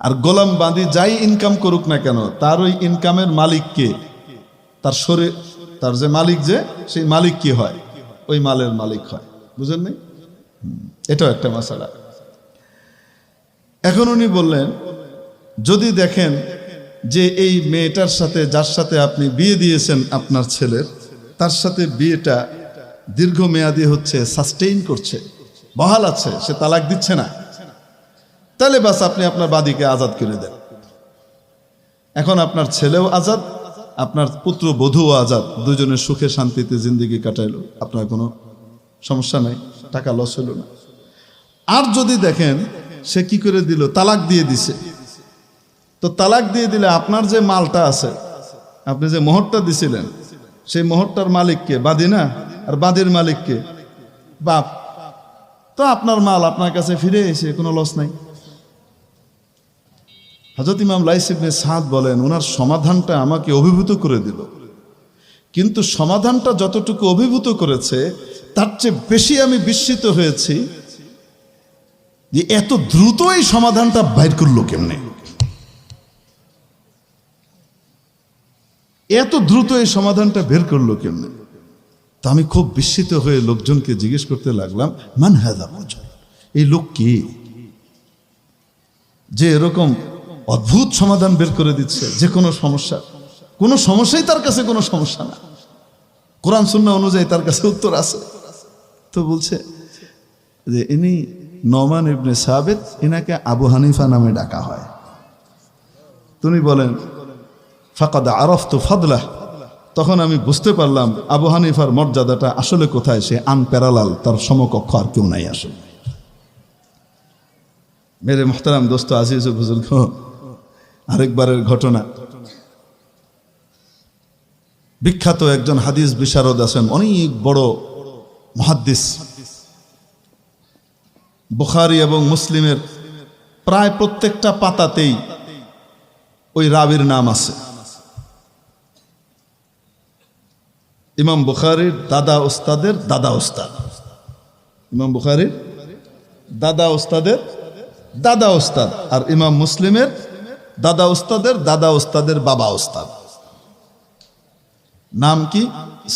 আর গোলাম বাদী যাই ইনকাম করুক না কেন, তার ওই ইনকামের মালিক কে? তার শরীর, তার যে মালিক, যে সেই মালিক কি হয়? ওই মালের মালিক হয়। বুঝেন নাই? এটাও একটা মাসালা। এখন উনি বললেন, যদি দেখেন যে এই মেয়েটার সাথে, যার সাথে আপনি বিয়ে দিয়েছেন আপনার ছেলের, তার সাথে বিয়েটা দীর্ঘমেয়াদী হচ্ছে, সাস্টেইন করছে, বহাল আছে, সে তালাক দিচ্ছে না, তাহলে বাস আপনি আপনার বাদীকে আজাদ করে দেন। এখন আপনার ছেলেও আজাদ, আপনার পুত্র বধূও আজাদ, দুজনের সুখে শান্তিতে জিন্দেগি কাটাইলো, আপনার কোনো সমস্যা নাই, টাকা লস হলো না। আর যদি দেখেন সে কি করে দিল, তালাক দিয়ে দিছে, তো তালাক দিয়ে দিলে আপনার যে মালটা আছে, আপনি যে মোহরটা দিছিলেন, সেই মোহরটার মালিককে? বাদী না? আর বাদীর মালিককে? বাপ। তো আপনার মাল আপনার কাছে ফিরে এসে কোনো লস নাই। হযরত ইমাম লাইস ইবনে সাদ বলেন, ওনার সমাধানটা আমাকে অভিভূত করে দিল, কিন্তু সমাধানটা যতটুকু অভিভূত করেছে তার চেয়ে বেশি আমি বিস্মিত হয়েছি যে এত দ্রুত এই সমাধানটা বাইর করলো কেমনে, এত দ্রুত এই সমাধানটা বের করলো কেমনে। তা আমি খুব বিস্মিত হয়ে লোকজনকে জিজ্ঞেস করতে লাগলাম, মান হাযা রাজুল, এই লোক কে যে এরকম অদ্ভুত সমাধান বের করে দিচ্ছে যে কোনো সমস্যা, কোনো সমস্যাই তার কাছে কোনো সমস্যা না, কোরআন সুন্নাহ অনুযায়ী তার কাছে উত্তর আছে। তো বলছে যে ইনি নোমান ইবনে সাবিত, ইনাকে আবু হানিফা নামে ডাকা হয়। তুমি বলেন ফাকাদ আরাফতু ফাদলাহ, তখন আমি বুঝতে পারলাম আবু হানিফার মর্যাদাটা আসলে কোথায়, সে আনপ্যারালাল, তার সমকক্ষ আর কেউ নাই আসলে। মেরে মুহতারাম দোস্ত আজিজ ও বুজুর্গ, আরেকবারের ঘটনা। বিখ্যাত একজন হাদিস বিশারদ আছেন, অনেক বড় মুহাদ্দিস, বুখারী এবং মুসলিমের প্রায় প্রত্যেকটা পাতাতেই ওই রাবির নাম আছে। ইমাম বুখারীর দাদা ওস্তাদের দাদা ওস্তাদ, ইমাম বুখারীর দাদা ওস্তাদের দাদা ওস্তাদ, আর ইমাম মুসলিমের দাদা ওস্তাদের দাদা ওস্তাদের বাবা ওস্তাদ। নাম কি?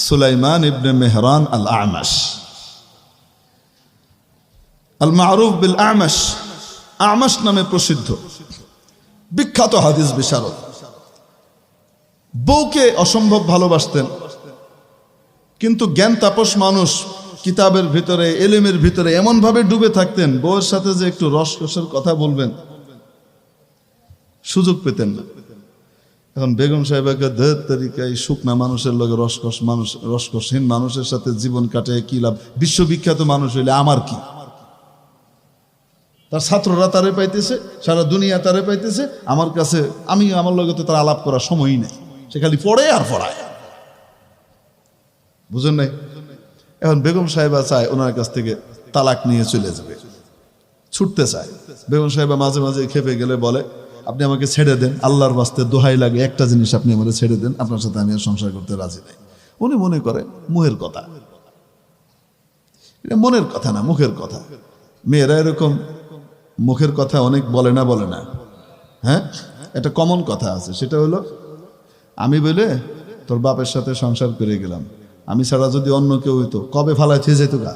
সুলাইমান ইবনে মেহরান আল আমাশ, আল মারুফ বিল আমাশ, আমাশ নামে প্রসিদ্ধ বিখ্যাত হাদিস বিশারদ। বউকে অসম্ভব ভালোবাসতেন, কিন্তু জ্ঞান তাপস মানুষ, কিতাবের ভিতরে এলেমের ভিতরে এমন ভাবে ডুবে থাকতেন, বউয়ের সাথে যে একটু রসকসের কথা বলবেন সুযোগ পেতেন না। এখন বেগম সাহেবাকে দেড় তরিকায় শুকনা মানুষের লগে রসকসহীন মানুষের সাথে জীবন কাটে কি লাভ? বিশ্ববিখ্যাত মানুষ হইলে আমার কি? তার ছাত্ররা তারে পাইতেছে, সারা দুনিয়া তারে পাইতেছে, আমার কাছে আমার লগে তো তার আলাপ করার সময়ই নেই, সে খালি পড়ে আর পড়ায়। বুঝেন নাই? এখন বেগম সাহেবা চায় ওনার কাছ থেকে তালাক নিয়ে চলে যাবে, ছুটতে চায়। বেগম সাহেবা মাঝে মাঝে খেপে গেলে বলে, আপনি আমাকে ছেড়ে দেন, আল্লাহর বাস্তে দোহাই লাগে, একটা জিনিস আপনি আমাকে ছেড়ে দেন, আপনার সাথে আমি আর সংসার করতে রাজি নাই। উনি মনে করে মুখের কথা, এটা মনের কথা না, মুখের কথা। মেয়েরা এরকম মুখের কথা অনেক বলে না, হ্যাঁ, একটা কমন কথা আছে, সেটা হলো আমি বলে তোর বাপের সাথে সংসার করে গেলাম, আমি ছাড়া যদি অন্য কেউ হইতো কবে ফালাই থেকে যেত গা।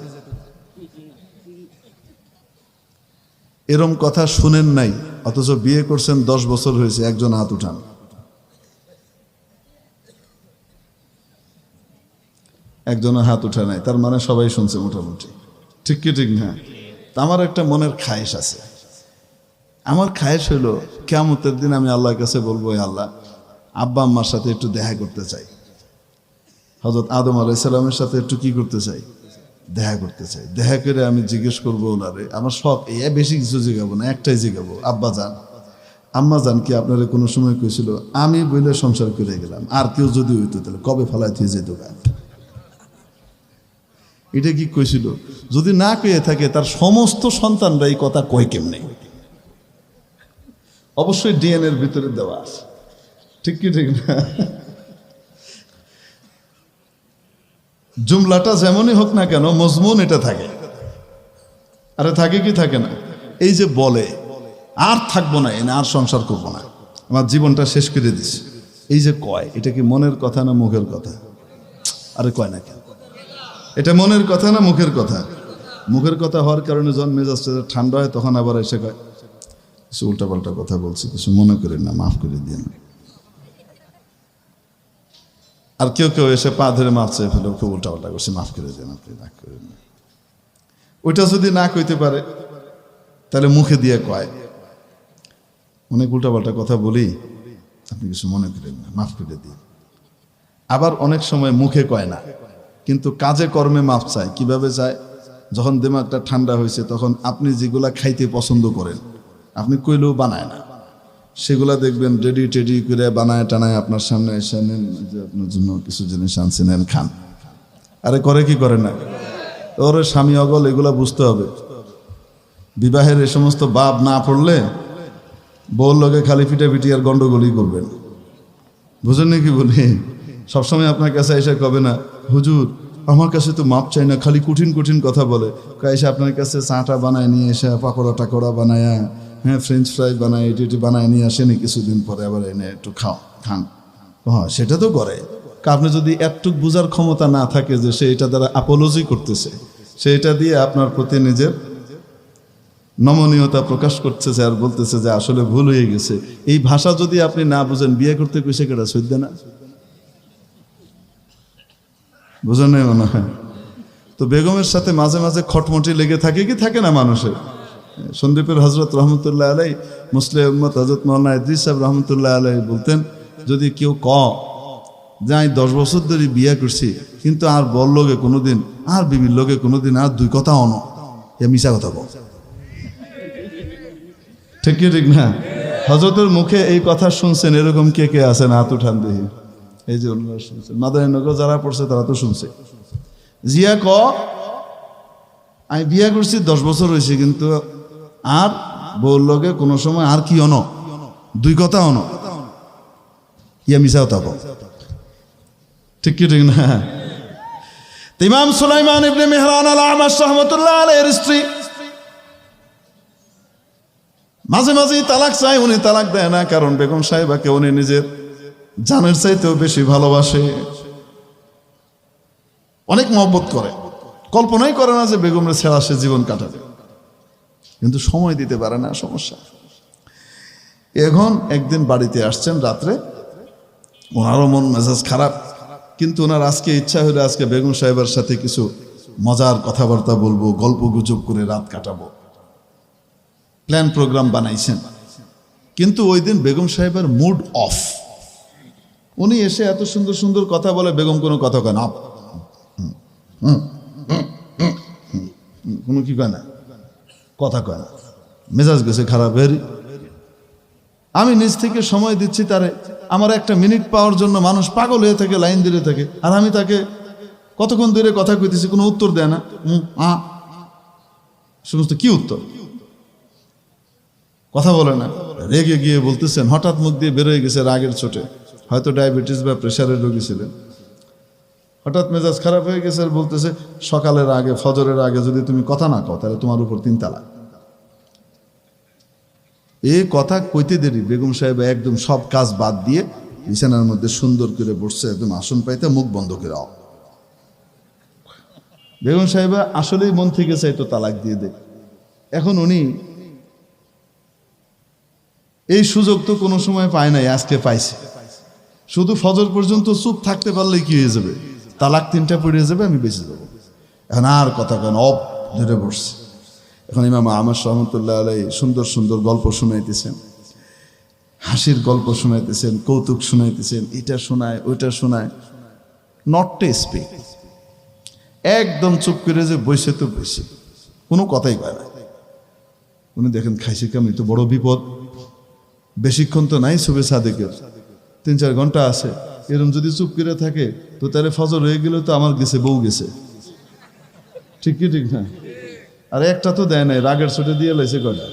এরম কথা শুনেন নাই, অথচ বিয়ে করছেন 10 বছর হয়েছে, একজন হাত উঠান। একজনের হাত উঠা নাই, তার মানে সবাই শুনছে মোটামুটি, ঠিক কি ঠিক না? আমার একটা মনের খায়েশ আছে, আমার খায়েশ হইল কিয়ামতের দিন আমি আল্লাহর কাছে বলবো, আল্লাহ আব্বা আম্মার সাথে একটু দেখা করতে চাই, হযরত আদম আলাইহিস সালামের সাথে একটু কি করতে চাই, দেখা করতে চাই। দেখা করে আমি জিজ্ঞেস করবো ওনারে, আমার সব বেশি কিছু জিগাবো না, একটাই জিগাবো, আব্বা জান আম্মা জান কি আপনারা কোনো সময় কইছিল আমি বলে সংসার করে গেলাম, আর কেউ যদি হইতো তাহলে কবে ফালাই থেকে যেত গা? এটা কি কইছিল? যদি না কয়ে থাকে তার সমস্ত সন্তানরা এই কথা কয় কেমনে? অবশ্যই ডিএনএ এর ভিতরে দেওয়া আছে, ঠিক কি ঠিক না? জুমলাটা যেমনই হোক না কেন, মজমুন এটা থাকে। আরে থাকে কি থাকে না? এই যে বলে আর থাকবো না, এনে আর সংসার করবো না, আমার জীবনটা শেষ করে দিছি, এই যে কয়, এটা কি মনের কথা না মুখের কথা? আরে কয় না কেন? এটা মনের কথা না মুখের কথা? মুখের কথা হওয়ার কারণে যখন মেজাজটা ঠান্ডা হয় তখন আবার এসে কয় কিছু উল্টাপাল্টা কথা বলছি, কিছু মনে করেন না, মাফ করে দিন। আর কেউ কেউ এসে পা ধরে মাফ চেয়ে ফেলে, ওকে উল্টাপাল্টা করছে, মাফ করে দেন, আপনি রাগ করেন না। ওইটা যদি না কইতে পারে তাহলে মুখে দিয়ে কয় অনেক উল্টাপাল্টা কথা বলি, আপনি কিছু মনে করেন না, মাফ করে দিন। আবার অনেক সময় মুখে কয় না, কিন্তু কাজে কর্মে মাফ চায়। কিভাবে চায়? যখন দিমাগটা ঠান্ডা হয়েছে তখন আপনি যেগুলা খাইতে পছন্দ করেন, আপনি কইলেও বানায় না, সেগুলা দেখবেন রেডি টেডি করে বানায় টানায় আপনার সামনে এসে নেন, যে আপনার জন্য কিছু জিনিস আনছে, নেন খান। আরে করে কি করে না? ওর স্বামী অগল, এগুলা বুঝতে হবে। বিবাহের এই সমস্ত বাপ না পড়লে বউর লগে খালি পিটাপিটি আর গন্ডগোলই করবেন। বুঝেন নাকি বলি? সবসময় আপনার কাছে এসে কবে না, হুজুর আমার কাছে তো মাপ চাই না, খালি কঠিন কঠিন কথা বলে। এসে আপনার কাছে চাটা বানায় নিয়ে এসে, পাকোড়া টাকোড়া বানায়া, হ্যাঁ ফ্রেঞ্চ ফ্রাই বানায়, এটি বানায় নিয়ে আসেনি, কিছুদিন পরে আবার এনে একটু খান। হ্যাঁ সেটা তো করে। আপনি যদি একটু বোঝার ক্ষমতা না থাকে যে সে এটা দ্বারা আপোলজি করতেছে, সে এটা দিয়ে আপনার প্রতি নিজের নমনীয়তা প্রকাশ করতেছে আর বলতেছে যে আসলে ভুল হয়ে গেছে, এই ভাষা যদি আপনি না বুঝেন, বিয়ে করতে কইছে কেটা সইদ না, বুঝেন নাই মনে হয়। তো বেগমের সাথে মাঝে মাঝে খটমটি লেগে থাকে কি থাকে না মানুষের। সন্দীপের হজরত রহমতুল্লাহ আলাই, মুসলিম উম্মত হজরত মৌলানা ইদ্রিস সাহেব রহমতুল্লাহ আলাই বলতেন, যদি কেউ যে আমি 10 বছর ধরে বিয়ে করছি কিন্তু আর বল লোকে কোনোদিন, আর বিবির লোকে কোনোদিন আর দুই কথা অনো, এ মিশা কথা বল, ঠিক কি ঠিক না? হজরতের মুখে এই কথা শুনছেন এরকম কে কে আছেন? হাত উঠান দেখি। এই যে অন্যরা শুনছেন, মাদারীনগর যারা পড়ছে তারা তো শুনছে। জিয়া আমি বিয়ে করছি 10 বছর হয়েছে কিন্তু আর বউর লগে কোনো সময় আর কি অনো, দুই কথা অনো, ইয়া মিশা কথা বল, ঠিক কি ঠিক না? ইমাম সুলাইমান ইবনে মেহরান আল-আমাশ রাহমাতুল্লাহ আলাইহির স্ত্রী মাঝে মাঝেই তালাক চায়, উনি তালাক দেয় না, কারণ বেগম সাহেবাকে উনি নিজের জানের চাইতেও বেশি ভালোবাসে, অনেক মহব্বত করে, কল্পনাই করে না যে বেগমের ছেড়া সে জীবন কাটাবে, কিন্তু সময় দিতে পারে না, সমস্যা। এখন একদিন বাড়িতে আসছেন রাত্রে, ওনারও মন মেজাজ খারাপ, কিন্তু ওনার আজকে ইচ্ছা হলো আজকে বেগম সাহেবের সাথে কিছু মজার কথাবার্তা বলবো, গল্প গুজব করে রাত কাটাবো, প্ল্যান প্রোগ্রাম বানাইছেন। কিন্তু ওই দিন বেগম সাহেবের মুড অফ। উনি এসে এত সুন্দর সুন্দর কথা বলে, বেগম কোনো কথা কয় না, কোনো কি কয় না, কথা কয় না, মেজাজ গেছে খারাপ। আমি নিজ থেকে সময় দিচ্ছি তারে, আমার একটা মিনিট পাওয়ার জন্য মানুষ পাগল হয়ে থাকে, লাইন দিয়ে থাকে, আর আমি তাকে কতক্ষণ ধরে কথা কইতেছি, কোনো উত্তর দেয় না, সমস্ত কি উত্তর, কথা বলে না। রেগে গিয়ে বলতেছেন, হঠাৎ মুখ দিয়ে বেরোয় গেছে রাগের চোটে, হয়তো ডায়াবেটিস বা প্রেশারের রোগী ছিলেন, হঠাৎ মেজাজ খারাপ হয়ে গেছে, আর বলতেছে সকালের আগে, ফজরের আগে যদি তুমি কথা না কও তাহলে তোমার উপর 3 তালাক। এই কথা কইতে দেরি বেগম সাহেব একদম সব কাজ বাদ দিয়ে বিছানার মধ্যে সুন্দর করে বসছে, একদম আসন পাইতে মুখ বন্ধ করে। বেগম সাহেবা আসলেই মন থেকে চাইতো তালাক দিয়ে দে। এখন উনি এই সুযোগ তো কোনো সময় পায় নাই, আজকে পাইছে। শুধু ফজর পর্যন্ত চুপ থাকতে পারলে কি হয়ে যাবে, তালাক 3টা পড়ে যাবে, আমি বেঁচে যাবো। এখন আর কথা কেন, ধরে বসছে। এখন ইমাম আমাশ রহমতুল্লাহ আলাই সুন্দর সুন্দর গল্প শুনাইতেছেন, হাসির গল্প শুনাইতেছেন, কৌতুক শুনাইতেছেন, এটা শোনায় ওইটা শোনায়, নট টু স্পিক, একদম চুপ করে যে বসে তো বসে, কোনো কথাই কয় না। উনি দেখেন খাইছে কেমন, তো বড় বিপদ, বেশিক্ষণ তো নাই শুভে সাদেকের, 3-4 ঘন্টা আছে, এরকম যদি চুপ করে থাকে তো তাহলে ফজর হয়ে গেলে তো আমার গেছে, বউ গেছে, ঠিক কি ঠিক না? আর একটা তো দেয় নাই, রাগের চোটে দিয়ে লাইছে কয়টা,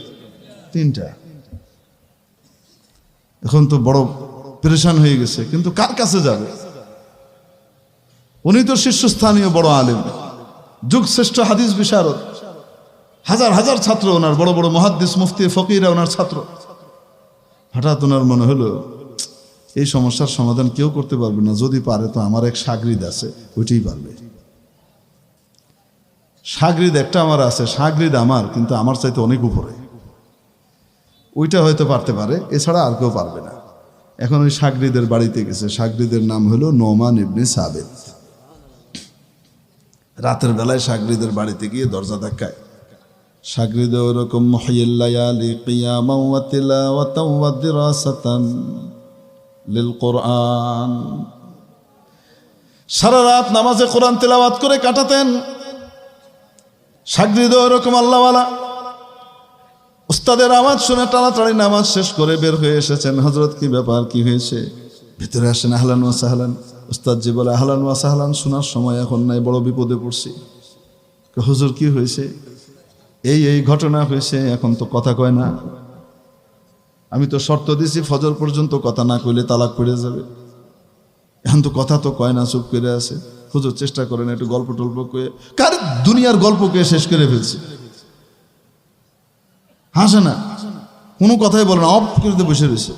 3টা। এখন তো বড় পরেশান হয়ে গেছে, কিন্তু কার কাছে যাবে? উনি তো শীর্ষস্থানীয় বড় আলেম, যুগ শ্রেষ্ঠ হাদিস বিশারদ, হাজার হাজার ছাত্র ওনার, বড় বড় মুহাদ্দিস মুফতি ফকিরা ওনার ছাত্র। হঠাৎ ওনার মনে হলো এই সমস্যার সমাধান কেউ করতে পারবে না, যদি পারে তো আমার এক শাগরিদ আছে, ওইটাই পারবে। শাগরিদ একটা আমার আছে, শাগরিদ আমার, কিন্তু আমার চাইতে অনেক উপরে, ওইটা হয়তো পারতে পারে, এছাড়া আর কেউ পারবে না। এখন ওই শাগরিদের বাড়িতে গেছে, শাগরিদের নাম হলো নোমান ইবনে সাবিত। রাতের বেলায় শাগরিদের বাড়িতে গিয়ে দরজা ধাক্কায়, শাগরিদ ওরকম মুহিয়্যিল লায়ালি কিয়ামান ওয়া তিলাওয়াতান ওয়া দিরাসাতান লিল কোরআন, সারা রাত নামাজে কোরআন তেলাওয়াত করে কাটাতেন। শাগরিদ ওরকম আল্লাহওয়ালা, উস্তাদের আওয়াজ শুনে তাড়াতাড়ি নামাজ শেষ করে বের হয়ে এসেছেন। হযরত কি ব্যাপার, কি হয়েছে? ভিতরে আসেন, আহলান ওয়া সাহলান। উস্তাদ জি বলে, আহলান ওয়া সাহলান, শোনার সময় এখন নাই, বড় বিপদে পড়ছি। হুজুর কি হয়েছে? এই এই ঘটনা হয়েছে। এখন তো কথা কয় না, আমি তো শর্ত দিছি ফজর পর্যন্ত কথা না কইলে তালাক পড়ে যাবে, এখন তো কথা তো কয় না, চুপ করে আছে। হুজুর চেষ্টা করেন একটু গল্প টল্প করে, কার দুনিয়ার গল্পকে শেষ করে ফেলছে, হাসে না, কোনো কথাই বলে না, অফ করে বসে রয়েছে।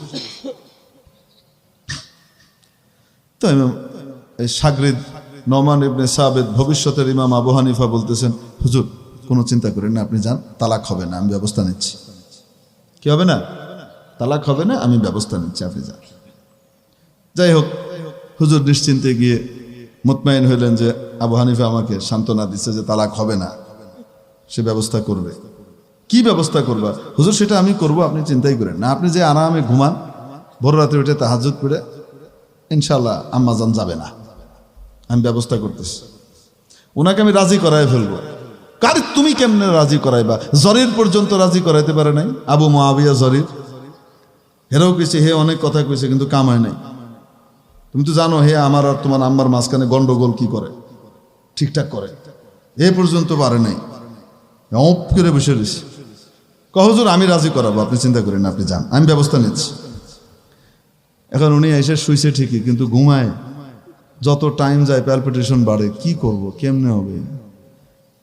তো এই শাগরিদ নোমান ইবনে সাবিত ভবিষ্যতের ইমাম আবু হানিফা বলতেছেন, হুজুর কোনো চিন্তা করেন না, আপনি যান, তালাক হবে না, আমি ব্যবস্থা নিচ্ছি। কি হবে না? তালাক হবে না, আমি ব্যবস্থা নিচ্ছি, আপনি যান। যাই হোক, হুজুর নিশ্চিন্তে গিয়ে মুতমাইন হইলেন যে আবু হানিফা আমাকে সান্ত্বনা দিচ্ছে যে তালাক হবে না, সে ব্যবস্থা করবে। কি ব্যবস্থা করবা? হুজুর সেটা আমি করব, আপনি চিন্তাই করেন না, আপনি যে আরামে ঘুমান, ভোর রাতে উঠে তাহাজ্জুদ পড়ে ইনশাআল্লাহ আম্মাজান যাবে না, আমি ব্যবস্থা করতেছি। ওনাকে আমি রাজি করাই ফেলবো। কার তুমি কেমনে রাজি করাইবা? জরির পর্যন্ত রাজি করাইতে পারে নাই, আবু মুআবিয়া জরির, হেরাও কইছে, হে অনেক কথা কইছে কিন্তু কাম হয় নাই। তুমি তো জানো হে আমার আর তোমার আম্মার মাঝখানে গন্ডগোল কি করে, ঠিকঠাক করে, এ পর্যন্ত পারে নাই, অপ করে বসে রয়েছে। হুজুর আমি রাজি করাবো, আপনি চিন্তা করেন না, আপনি যান, আমি ব্যবস্থা নিচ্ছি। এখন উনি এসে শুইছে ঠিকই, কিন্তু ঘুমায়, যত টাইম যায় প্যালপিটেশন বাড়ে, কি করব, কেমনে হবে,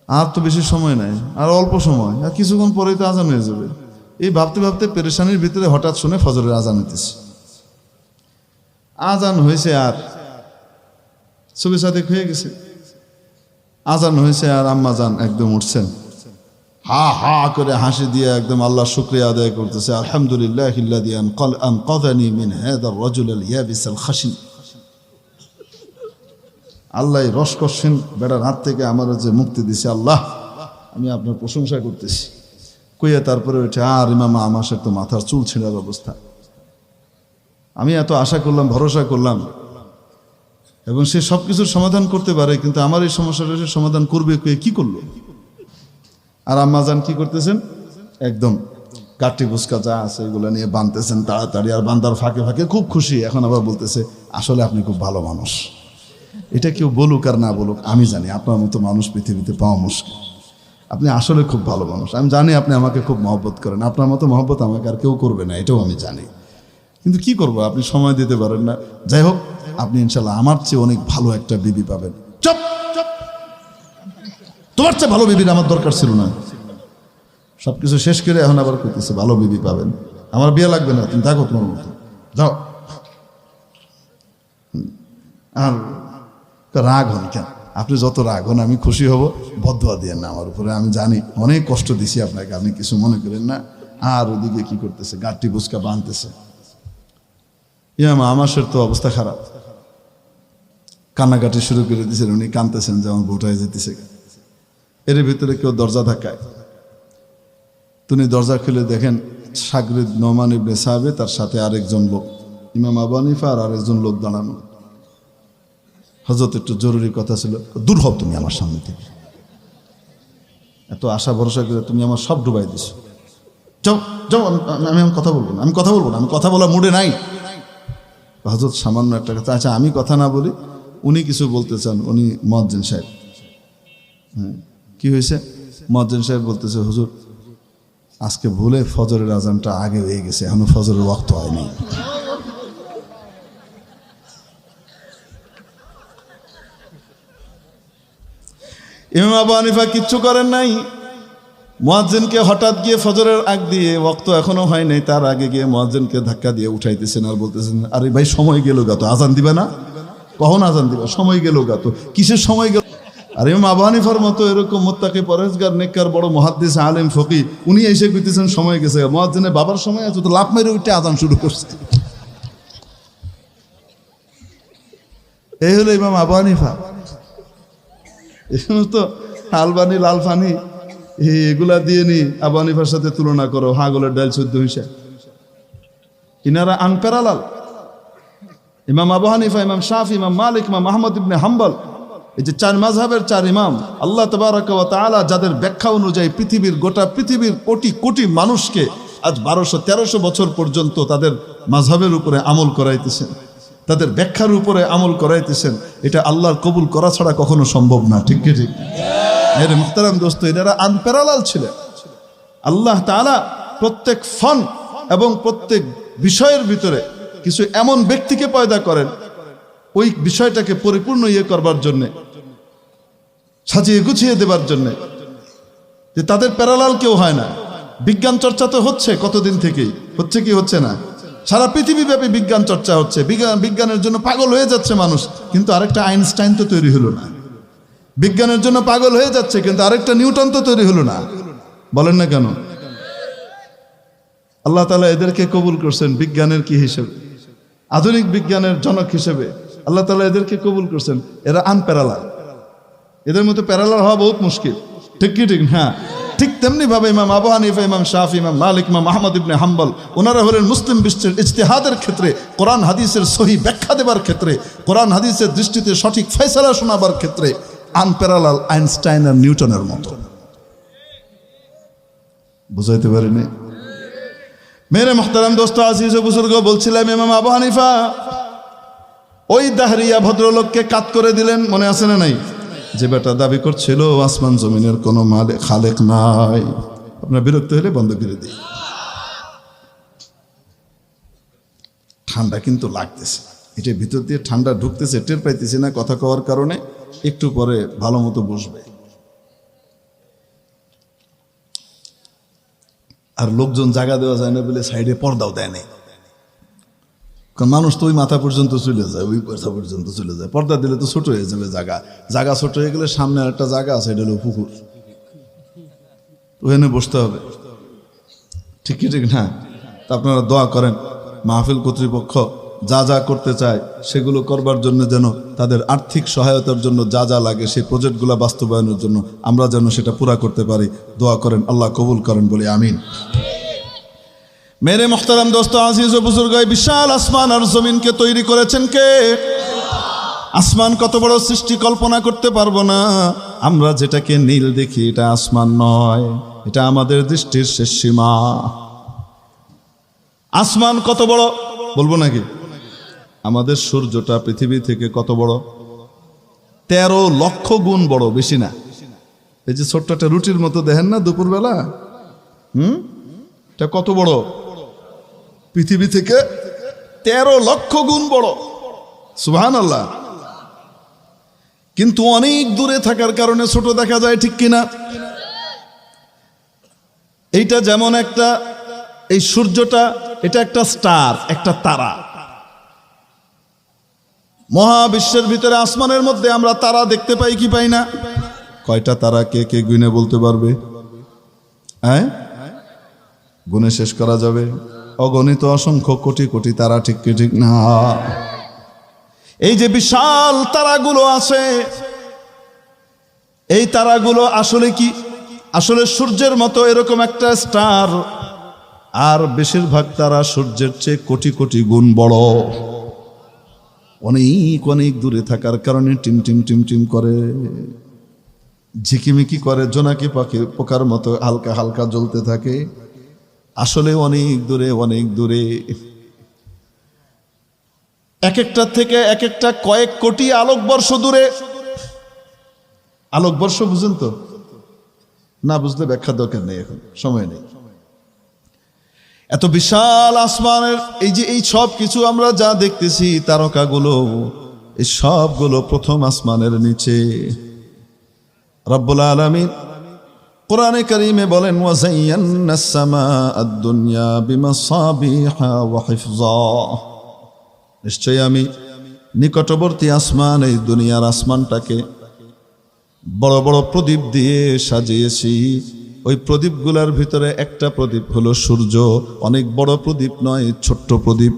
আর তো বেশি সময় নাই, আর অল্প সময়, আর কিছুক্ষণ পরেই তো আজান হয়ে যাবে। এই ভাবতে ভাবতে পেরেশানির ভিতরে হঠাৎ শুনে ফজরের আজান হইতেছে। আজান হয়েছে আর সুবে সাদেক হয়ে গেছে, আজান হয়েছে আর আম্মা জান একদম উঠছেন, হা হা করে হাসি দিয়ে একদম আল্লাহ শুকরিয়া আদায় করতেছে, আলহামদুলিল্লাহিল্লাযী আনকাযানি মিন হাযার রাজুলিল ইয়াবিসিল খাশিন। আল্লাহ রসকসীন বেড়ার হাত থেকে আমার যে মুক্তি দিছে, আল্লাহ আমি আপনার প্রশংসা করতেছি। কইয়া তারপরে ওইটা আর ইমাম আমাশের তো মাথার চুল ছিঁড়ার অবস্থা। আমি এত আশা করলাম, ভরসা করলাম, এবং সে সব কিছুর সমাধান করতে পারে, কিন্তু আমার এই সমস্যাটা সে সমাধান করবে কি করলো? আর আম্মাজান কি করতেছেন, একদম কাটি বুসকা যা আছে এগুলো নিয়ে বানতেছেন তাড়াতাড়ি, আর বান্দার ফাঁকে ফাঁকে খুব খুশি। এখন আবার বলতেছে, আসলে আপনি খুব ভালো মানুষ। এটা কেউ বলুক আর না বলুক, আমি জানি আপনার মতো মানুষ পৃথিবীতে পাওয়া মুশকিল, আপনি আসলে খুব ভালো মানুষ। আমি জানি আপনি আমাকে খুব মহব্বত করেন, আপনার মতো মহব্বত আমাকে আর কেউ করবে না, এটাও আমি জানি, কিন্তু কি করবো, আপনি সময় দিতে পারেন না। যাই হোক, আপনি ইনশাল্লাহ আমার চেয়ে অনেক ভালো একটা বিবি পাবেন। চুপ, তোমার চেয়ে ভালো বিবির আমার দরকার ছিল না। সবকিছু শেষ করে এখন আবার করতেছে ভালো বিবি পাবেন, আমার বিয়ে লাগবে না, তুমি থাকো তোমার মতো, যাও। আর রাগ হন কেন? আপনি যত রাগ হন আমি খুশি হব, বদদুয়া দিয়েন না আমার উপরে, আমি জানি অনেক কষ্ট দিছি আপনাকে, আপনি কিছু মনে করেন না। আর ওদিকে কি করতেছে, গাঁটটি বুসকা বাঁধতেছে। ইমাম আমাশের তো অবস্থা খারাপ, কান্নাকাটি শুরু করে দিয়েছেন, উনি কাঁদতেছেন যে আমার ভোট হয়ে যেতেছে। এর ভিতরে কেউ দরজা ধাক্কায়, তিনি দরজা খুলে দেখেন শাগরিদ নোমান ইবনে সাবিত, তার সাথে আরেকজন লোক, ইমাম আবু হানিফা আর আরেকজন লোক দাঁড়ানো। হযরত একটু জরুরি কথা ছিল, দূর হও তুমি আমার সামনে থেকে, এত আশা ভরসা করে তুমি আমার সব ডুবাই দিছো, যাও যাও, আমি কথা বলবো না, আমি কথা বলবো না, আমি কথা বলার মুডে নাই। হযরত সামান্য একটা কথা, আচ্ছা আমি কথা না বলি, উনি কিছু বলতে চান, উনি মুয়াজ্জিন সাহেব। হ্যাঁ, কি হয়েছে? মুয়াজ্জিন সাহেব বলতেছে, হুজুর আজকে ভুলে ফজরের আজানটা আগে হয়ে গেছে, এখনো ফজরের ওয়াক্ত হয়নি। ইমাম আবু হানিফা কিচ্ছু করেন নাই, মুয়াজ্জিনকে হঠাৎ গিয়ে ফজরের আগ দিয়ে, ওয়াক্ত এখনো হয় নাই, তার আগে গিয়ে মুয়াজ্জিনকে ধাক্কা দিয়ে উঠাইতেছেন আর বলতেছেন, আরে ভাই সময় গেল গা, তো আজান দিবে না? কখন আজান দিবা? সময় গেল গা, তো কিসের সময় গেল? আর ইমাম আবু হানিফার মতো এরকম মুত্তাকি পরহেজগার নেককার বড় মুহাদ্দিস আলেম ফকিহ, উনি এসে কইতেছেন সময় গেছে, মুয়াজ্জিনের বাবার সময় আছে, তো লাফ মেরে উঠে আজান শুরু করছে। এই হলো ইমাম আবু হানিফা। এই সমস্ত আলবানি লালফানি এগুলা দিয়ে নি আবু হানিফার সাথে তুলনা করো, হাগলের ডাল 14 হিসেবে, ইনারা আনপ্যারালাল। ইমাম আবু হানিফা, ইমাম শাফি, ইমাম মালিক, ইমাম আহমদ ইবনে হাম্বল, এই যে 4 মাযহাবের 4 ইমাম, আল্লাহ তাবারাকা ওয়া তাআলা যাদের ব্যাখ্যা অনুযায়ী পৃথিবীর গোটা পৃথিবীর কোটি কোটি মানুষকে আজ 1200-1300 বছর পর্যন্ত তাদের মাযহাবের উপরে আমল করাইতেছেন, তাদের ব্যাখ্যার উপরে আমল করাইতেছেন, এটা আল্লাহর কবুল করা ছাড়া কখনো সম্ভব না। ঠিক কি ঠিক? এর মুহতারাম দোস্ত, এনারা আনপ্যারালাল ছিলেন। আল্লাহ তাআলা প্রত্যেক ফন এবং প্রত্যেক বিষয়ের ভিতরে কিছু এমন ব্যক্তিকে পয়দা করেন ওই বিষয়টাকে পরিপূর্ণ করবার জন্যে, সাজিয়ে গুছিয়ে দেবার জন্যে, যে তাদের প্যারালাল কেউ হয় না। বিজ্ঞান চর্চা তো হচ্ছে কতদিন থেকেই, হচ্ছে কি হচ্ছে না? সারা পৃথিবীব্যাপী বিজ্ঞান চর্চা হচ্ছে, বিজ্ঞানের জন্য পাগল হয়ে যাচ্ছে মানুষ, কিন্তু আরেকটা আইনস্টাইন তো তৈরি হলো না। বিজ্ঞানের জন্য পাগল হয়ে যাচ্ছে, কিন্তু আরেকটা নিউটন তো তৈরি হলো না। বলেন না কেন? আল্লাহ তাআলা এদেরকে কবুল করছেন বিজ্ঞানের কি হিসেবে, আধুনিক বিজ্ঞানের জনক হিসেবে আল্লাহ তাআলা এদেরকে কবুল করছেন। এরা আনপ্যারালাল, এদের মতো প্যারালাল হওয়া বহুত মুশকিল। ঠিক কি ঠিক? হ্যাঁ, ঠিক তেমনি ভাবে ইমাম আবু হানিফা, ইমাম শাফি, ইমাম মালিক, ইমাম আহমদ ইবনে হাম্বল, ওনারা হলেন মুসলিম বিশ্বের ইজতিহাদের ক্ষেত্রে, কোরআন হাদিসের সহি ব্যাখ্যা দেবার ক্ষেত্রে, কোরআন হাদিসের দৃষ্টিতে সঠিক ফয়সালা শোনাবার ক্ষেত্রে আনপ্যারালাল আইনস্টাইন আর নিউটনের মতো। বুঝাইতে পারিনি? মেরে মুহতারাম দোস্ত, আজিজ ও বুজুর্গ, বলছিলাম ইমাম আবু হানিফা ওই দাহরিয়া ভদ্রলোককে কাত করে দিলেন, মনে আছে না নাই? যে বেটা দাবি করছিল আসমান জমিনের কোনো খালেক নাই। আপনার বিরক্ত হলে বন্ধ করে দিই। ঠান্ডা কিন্তু লাগতেছে, এটার ভিতর দিয়ে ঠান্ডা ঢুকতেছে, টের পাইতেছি না কথা কওয়ার কারণে। একটু পরে ভালো মতো বসবে। আর লোকজন জায়গা দেওয়া যায় না বলে সাইডে পর্দাও দেয় নাই, কারণ মানুষ তো ওই মাথা পর্যন্ত চলে যায়, ওই মাথা পর্যন্ত চলে যায়। পর্দা দিলে তো ছোট হয়ে যাবে জায়গা ছোট হয়ে গেলে সামনে একটা জায়গা আছে, এটা হলো পুকুর, ওখানে বসতে হবে। ঠিক কি ঠিক না? তা আপনারা দোয়া করেন মাহফিল কর্তৃপক্ষ যা যা করতে চায় সেগুলো করবার জন্য, যেন তাদের আর্থিক সহায়তার জন্য যা যা লাগে সেই প্রজেক্টগুলো বাস্তবায়নের জন্য আমরা যেন সেটা পুরা করতে পারি। দোয়া করেন, আল্লাহ কবুল করেন, বলি আমিন। মেরে মুহতারাম দোস্ত, আজিজ ও বুজুর্গ, বিশাল আসমান আর জমিনকে তৈরি করেছেন কে? আসমান কত বড় সৃষ্টি কল্পনা করতে পারবো না। আমরা যেটাকে নীল দেখি এটা আসমান নয়, এটা আমাদের দৃষ্টির শেষ সীমা। আসমান কত বড় বলবো নাকি? আমাদের সূর্যটা পৃথিবী থেকে কত বড়? 13 লক্ষ গুণ বড়, বেশি না। এই যে ছোট্ট একটা রুটির মতো দেখেন না দুপুরবেলা, এটা কত বড়? পৃথিবী থেকে 13 লক্ষ গুণ বড়। সুবহানাল্লাহ। কিন্তু অনেক দূরে থাকার কারণে ছোট দেখা যায়, ঠিক কিনা? এইটা যেমন একটা, এই সূর্যটা এটা একটা স্টার, একটা তারা। মহাবিশ্বের ভিতরে আসমানের মধ্যে আমরা তারা দেখতে পাই কি পাই না? কয়টা তারা কে কে গুনে বলতে পারবে? হ্যাঁ, গুনে শেষ করা যাবে? অগণিত অসংখ্য কোটি কোটি তারা, ঠিক কি ঠিক না? এই যে বিশাল তারাগুলো আছে, এই তারাগুলো আসলে কি? আসলে সূর্যের মতো এরকম একটা স্টার, আর বেশিরভাগ তারা সূর্যের চেয়ে কোটি কোটি গুণ বড়। অনেক অনেক দূরে থাকার কারণে টিম টিম টিম টিম করে, ঝিকিমিকি করে, জোনাকি পাখি পোকার মতো হালকা হালকা জ্বলতে থাকে। আসলে অনেক দূরে, অনেক দূরে, এক একটা থেকে এক একটা কয়েক কোটি আলোকবর্ষ দূরে। আলোকবর্ষ বুঝেন তো? না বুঝলে ব্যাখ্যা দরকার নেই, এখন সময় নেই। এত বিশাল আসমানের এই সব কিছু আমরা যা দেখতেছি, তারকাগুলো, এই সবগুলো প্রথম আসমানের নিচে। রব্বুল আলামিন কোরআনে কারীমে বলেন, ওয়াযায়্যানাস সামাআদ দুনিয়া বিমাসাবিহা ওয়া হিফযা। নিশ্চয়ই আমি নিকটবর্তী আসমান, এই দুনিয়ার আসমানটাকে বড় বড় প্রদীপ দিয়ে সাজিয়েছি। ওই প্রদীপগুলোর ভিতরে একটা প্রদীপ হলো সূর্য। অনেক বড় প্রদীপ নয়, ছোট্ট প্রদীপ।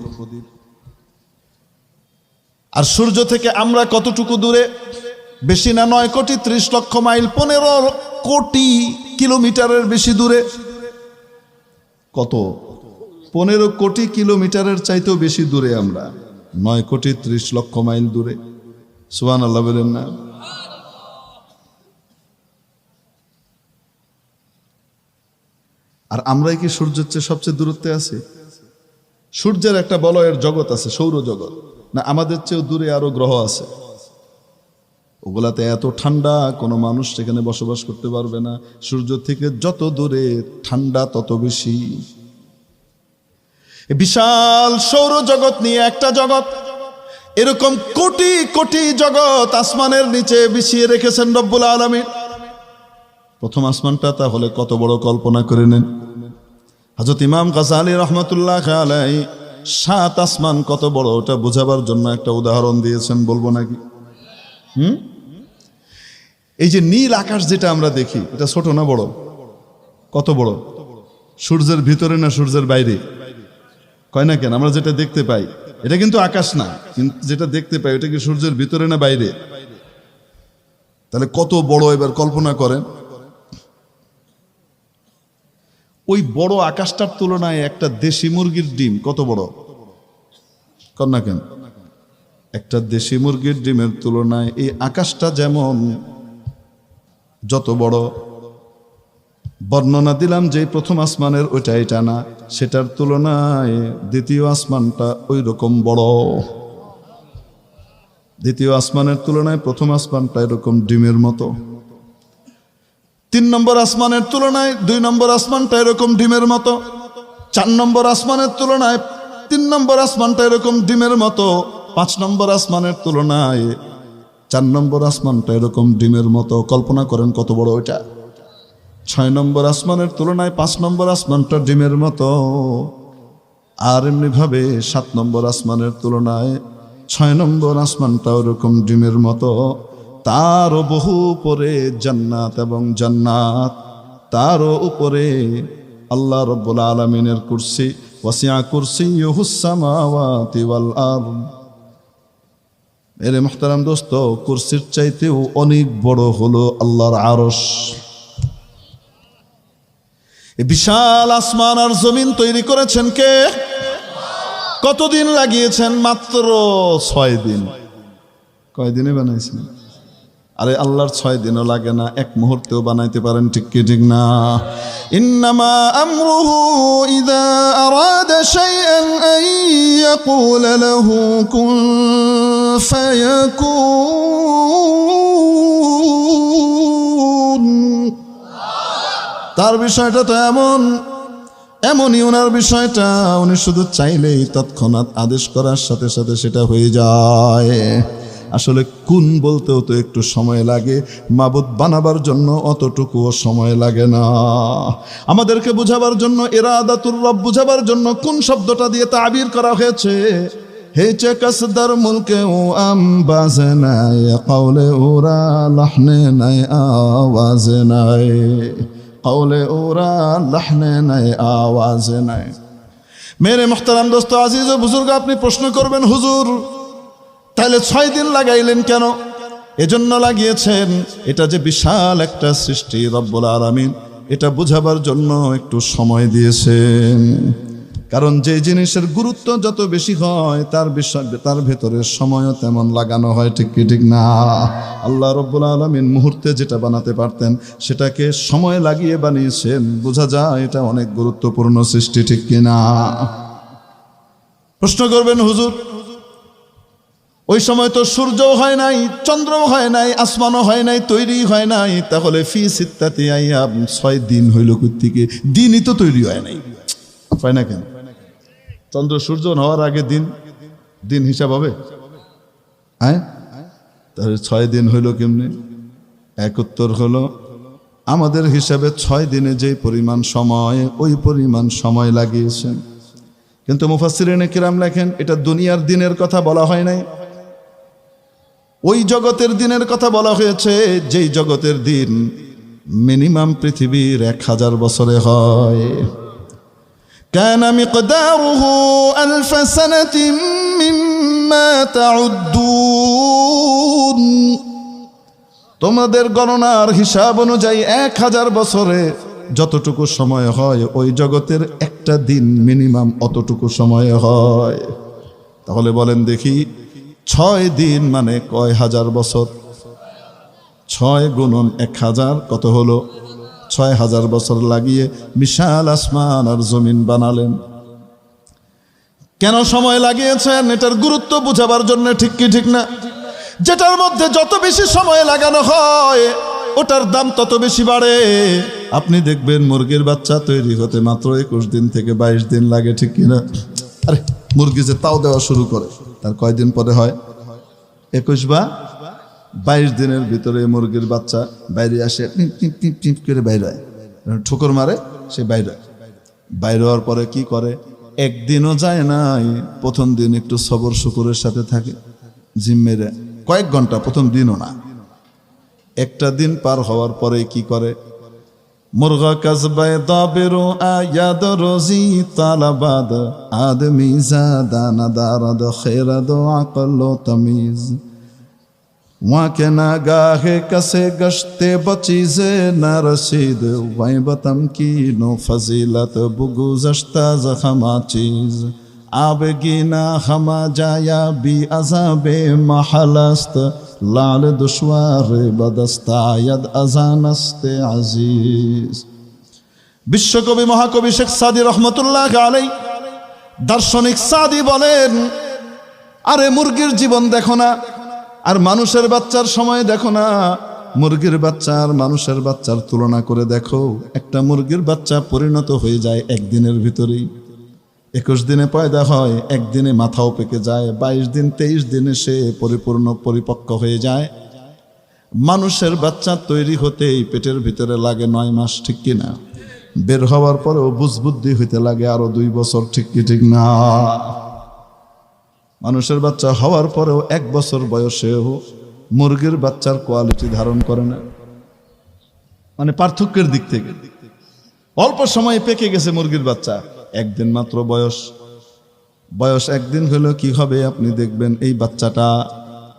আর সূর্য থেকে আমরা কতটুকু দূরে? বেশি না, 9 কোটি 30 লক্ষ মাইল, 15 কোটি কিলোমিটারের বেশি দূরে। কত? 15 কোটি কিলোমিটারের চাইতেও বেশি দূরে আমরা, 9 কোটি 30 লক্ষ মাইল দূরে। সুবহানাল্লাহ বলেন না? আর আমরাই কি সূর্যের চেয়ে সবচেয়ে দূরত্বে আছি? সূর্যের একটা বলয়ের জগৎ আছে, সৌরজগৎ, না আমাদের চেয়েও দূরে আরো গ্রহ আছে। ওগুলাতে এত ঠান্ডা, কোনো মানুষ সেখানে বসবাস করতে পারবে না। সূর্য থেকে যত দূরে ঠান্ডা তত বেশি। বিশাল সৌরজগৎ নিয়ে একটা জগৎ, এরকম কোটি কোটি জগৎ আসমানের নিচে বিছিয়ে রেখেছেন রব্বুল আলামিন। প্রথম আসমানটা তাহলে কত বড় কল্পনা করে নেন। হযরত ইমাম গাযালী রাহমাতুল্লাহ আলাইহি 7 আসমান কত বড় ওটা বোঝাবার জন্য একটা উদাহরণ দিয়েছেন, বলবো নাকি? এই যে নীল আকাশ যেটা আমরা দেখি, এটা ছোট না বড়? কত বড়? সূর্যের ভিতরে না সূর্যের বাইরে? কয় না কেন? আমরা যেটা দেখতে পাই এটা কিন্তু আকাশ না, কিন্তু যেটা দেখতে পাই ওটা কি সূর্যের ভিতরে না বাইরে? তাহলে কত বড় এবার কল্পনা করেন। ওই বড় আকাশটার তুলনায় একটা দেশি মুরগির ডিম কত বড়? কর না কেন? একটা দেশি মুরগির ডিমের তুলনায় এই আকাশটা যেমন যত বড়, বর্ণনা দিলাম যে প্রথম আসমানের ওইটা এটা না, সেটার তুলনায় দ্বিতীয় আসমানটা ওই রকম বড়। দ্বিতীয় আসমানের তুলনায় প্রথম আসমানটা এরকম ডিমের মতো। 3 নম্বর আসমানের তুলনায় 2 নম্বর আসমানটা এরকম ডিমের মতো। 4 নম্বর আসমানের তুলনায় 3 নম্বর আসমানটা এরকম ডিমের মতো। 5 নম্বর আসমানের তুলনায় 4 নম্বর আসমানটা এরকম ডিমের মতো। কল্পনা করেন কত বড় ওইটা। 6 নম্বর আসমানের তুলনায় 5 নম্বর আসমানটা ডিমের মতো। আর এমনিভাবে 7 নম্বর আসমানের তুলনায় 6 নম্বর আসমানটা ওরকম ডিমের মতো। তারও বহু উপরে জান্নাত এবং জান্নাত, তারও উপরে আল্লাহ রাব্বুল আলামিনের কুরসি। ওয়াসিআ কুরসিয়ুহুস সামাওয়াতি ওয়াল আরদ। মেরে মুহতারাম দোস্ত, কুরসির চাইতেও অনেক বড় হলো আল্লাহর আরশ। এই বিশাল আসমান আর জমিন তৈরি করেছেন কে? কতদিন লাগিয়েছেন? মাত্র 6 দিন। কয় দিনে বানাইছেন? আরে আল্লাহর 6 দিনও লাগে না, 1 মুহূর্তেও বানাইতে পারেন, ঠিক কি ঠিক না? ইন্নামা আমরুহু ইযা আরাদা শাইআন আন ইয়াকুলা লাহু কুন ফায়াকুন। তার বিষয়টা তো এমনই ওনার বিষয়টা, উনি শুধু চাইলেই তৎক্ষণাৎ আদেশ করার সাথে সাথে সেটা হয়ে যায়। আসলে কুন বলতেও তো একটু সময় লাগে, মাবুদ বানাবার জন্য অতটুকুও সময় লাগে না। আমাদেরকে বুঝাবার জন্য, ইরাদাতুর রব বুঝাবার জন্য কুন শব্দটা দিয়ে তাবির করা হয়েছে। হেচে কাসদার মুলকে ও আমবাজে নাই, কাউলে ওরা লাহনে নাই, আওয়াজে নাই। কাউলে ওরা লাহনে নাই, আওয়াজে নাই। মেরে মুহতারাম দোস্ত, আজিজ ও বুজুর্গ, আপনি প্রশ্ন করবেন, হুজুর তাহলে 6 দিন লাগাইলেন কেন? এজন্য লাগিয়েছেন, এটা যে বিশাল একটা সৃষ্টি রব্বুল আলামিন, এটা বুঝাবার জন্য একটু সময় দিয়েছেন। কারণ যে জিনিসের গুরুত্ব যত বেশি হয় তার ভেতরে সময়ও তেমন লাগানো হয়, ঠিক কি ঠিক না? আল্লাহ রব্বুল আলামিন মুহূর্তে যেটা বানাতে পারতেন সেটাকে সময় লাগিয়ে বানিয়েছেন, বোঝা যায় এটা অনেক গুরুত্বপূর্ণ সৃষ্টি, ঠিক কি না? প্রশ্ন করবেন, হুজুর ওই সময় তো সূর্যও হয় নাই, চন্দ্রও হয় নাই, আসমানও হয় নাই, তৈরি হয় নাই, তাহলে ফি সিত্তাতি আইয়াম 6 দিন হইল কোত্থেকে? দিনই তো তৈরি হয় নাই, হয় না কেন? চন্দ্র সূর্য হওয়ার আগে দিন হিসাব হবে? হ্যাঁ, তাহলে 6 দিন হইল কেমনে? এক উত্তর হলো, আমাদের হিসাবে 6 দিনে যে পরিমাণ সময়, ওই পরিমাণ সময় লাগিয়েছেন। কিন্তু মুফাসসিরিনে কিরাম লেখেন, এটা দুনিয়ার দিনের কথা বলা হয় নাই, ওই জগতের দিনের কথা বলা হয়েছে, যেই জগতের দিন মিনিমাম পৃথিবীর 1000 বছরে হয়। কানা মিকদারুহু আলফ সানাতিন মিম্মা তাউদ্দুন। তোমাদের গণনার হিসাব অনুযায়ী 1000 বছরে যতটুকু সময় হয়, ওই জগতের একটা দিন মিনিমাম অতটুকু সময় হয়। তাহলে বলেন দেখি, 6 দিন মানে কয় হাজার বছর? 6 গুণন 1000 কত হলো? 6000 বছর লাগিয়ে বিশাল আসমান আর জমিন বানালেন। কেন সময় লাগিয়েছেন? এটার গুরুত্ব বুঝাবার জন্য, ঠিক কি ঠিক না? যেটার মধ্যে যত বেশি সময় লাগানো হয় ওটার দাম তত বেশি বাড়ে। আপনি দেখবেন মুরগির বাচ্চা তৈরি হতে মাত্র 21 দিন থেকে 22 দিন লাগে, ঠিক কিনা? আরে মুরগি যে তাও দেওয়া শুরু করে তার কয়দিন পরে হয়? 21 বা 22 দিনের ভিতরে মুরগির বাচ্চা বাইরে আসে, টিপ টিপ টিপ টিপ করে বাইরে হয়, ঠোকর মারে, সে বাইরে হয়। বাইরে হওয়ার পরে কি করে? একদিনও যায় নাই, প্রথম দিন একটু সবর শুকুরের সাথে থাকে, জিম মেরে কয়েক ঘন্টা, প্রথম দিনও না। একটা দিন পার হওয়ার পরে কি করে? মুরগা কাজবায় দাবেরো আয়াদ রোজি তালাবাদ আদমি জাদানা দারাদ খেরাদ আকল তমিজ ওয়াকে না গাহে কাছে গশতে বচিজে না রশিদ ওয়াই বতম কি নো ফজিলত বুগুজশতা জখমা চিজ আবগিনা হমা জায়া বি আজাবে মাহালাস্ত লাল দুশওয়ার বদস্তায়দ আজানস্তে আজিজ। বিশ্বকবি মহাকবি শেখ সাদি রহমতুল্লাহ আলাইহি, দার্শনিক সাদি বলেন, আরে মুরগির জীবন দেখো না আর মানুষের বাচ্চার সময় দেখো না, মুরগির বাচ্চা আর মানুষের বাচ্চার তুলনা করে দেখো। একটা মুরগির বাচ্চা পরিণত হয়ে যায় একদিনের ভিতরেই, 21 দিনে পয়দা হয়, একদিনে মাথাও পেকে যায়, 22 দিন 23 দিনে সে পরিপূর্ণ পরিপক্ক হয়ে যায়। মানুষের বাচ্চা তৈরি হতেই পেটের ভিতরে লাগে 9 মাস, ঠিক কিনা? বের হওয়ার পরেও বুঝবুদ্ধি হইতে লাগে আরো 2 বছর, ঠিক কি ঠিক না? মানুষের বাচ্চা হওয়ার পরেও 1 বছর বয়সেও মুরগির বাচ্চার কোয়ালিটি ধারণ করে না, মানে পার্থক্যের দিক থেকে। অল্প সময়ে পেকে গেছে মুরগির বাচ্চা, একদিন মাত্র বয়স 1 দিন হলো কি হবে আপনি দেখবেন, এই বাচ্চাটা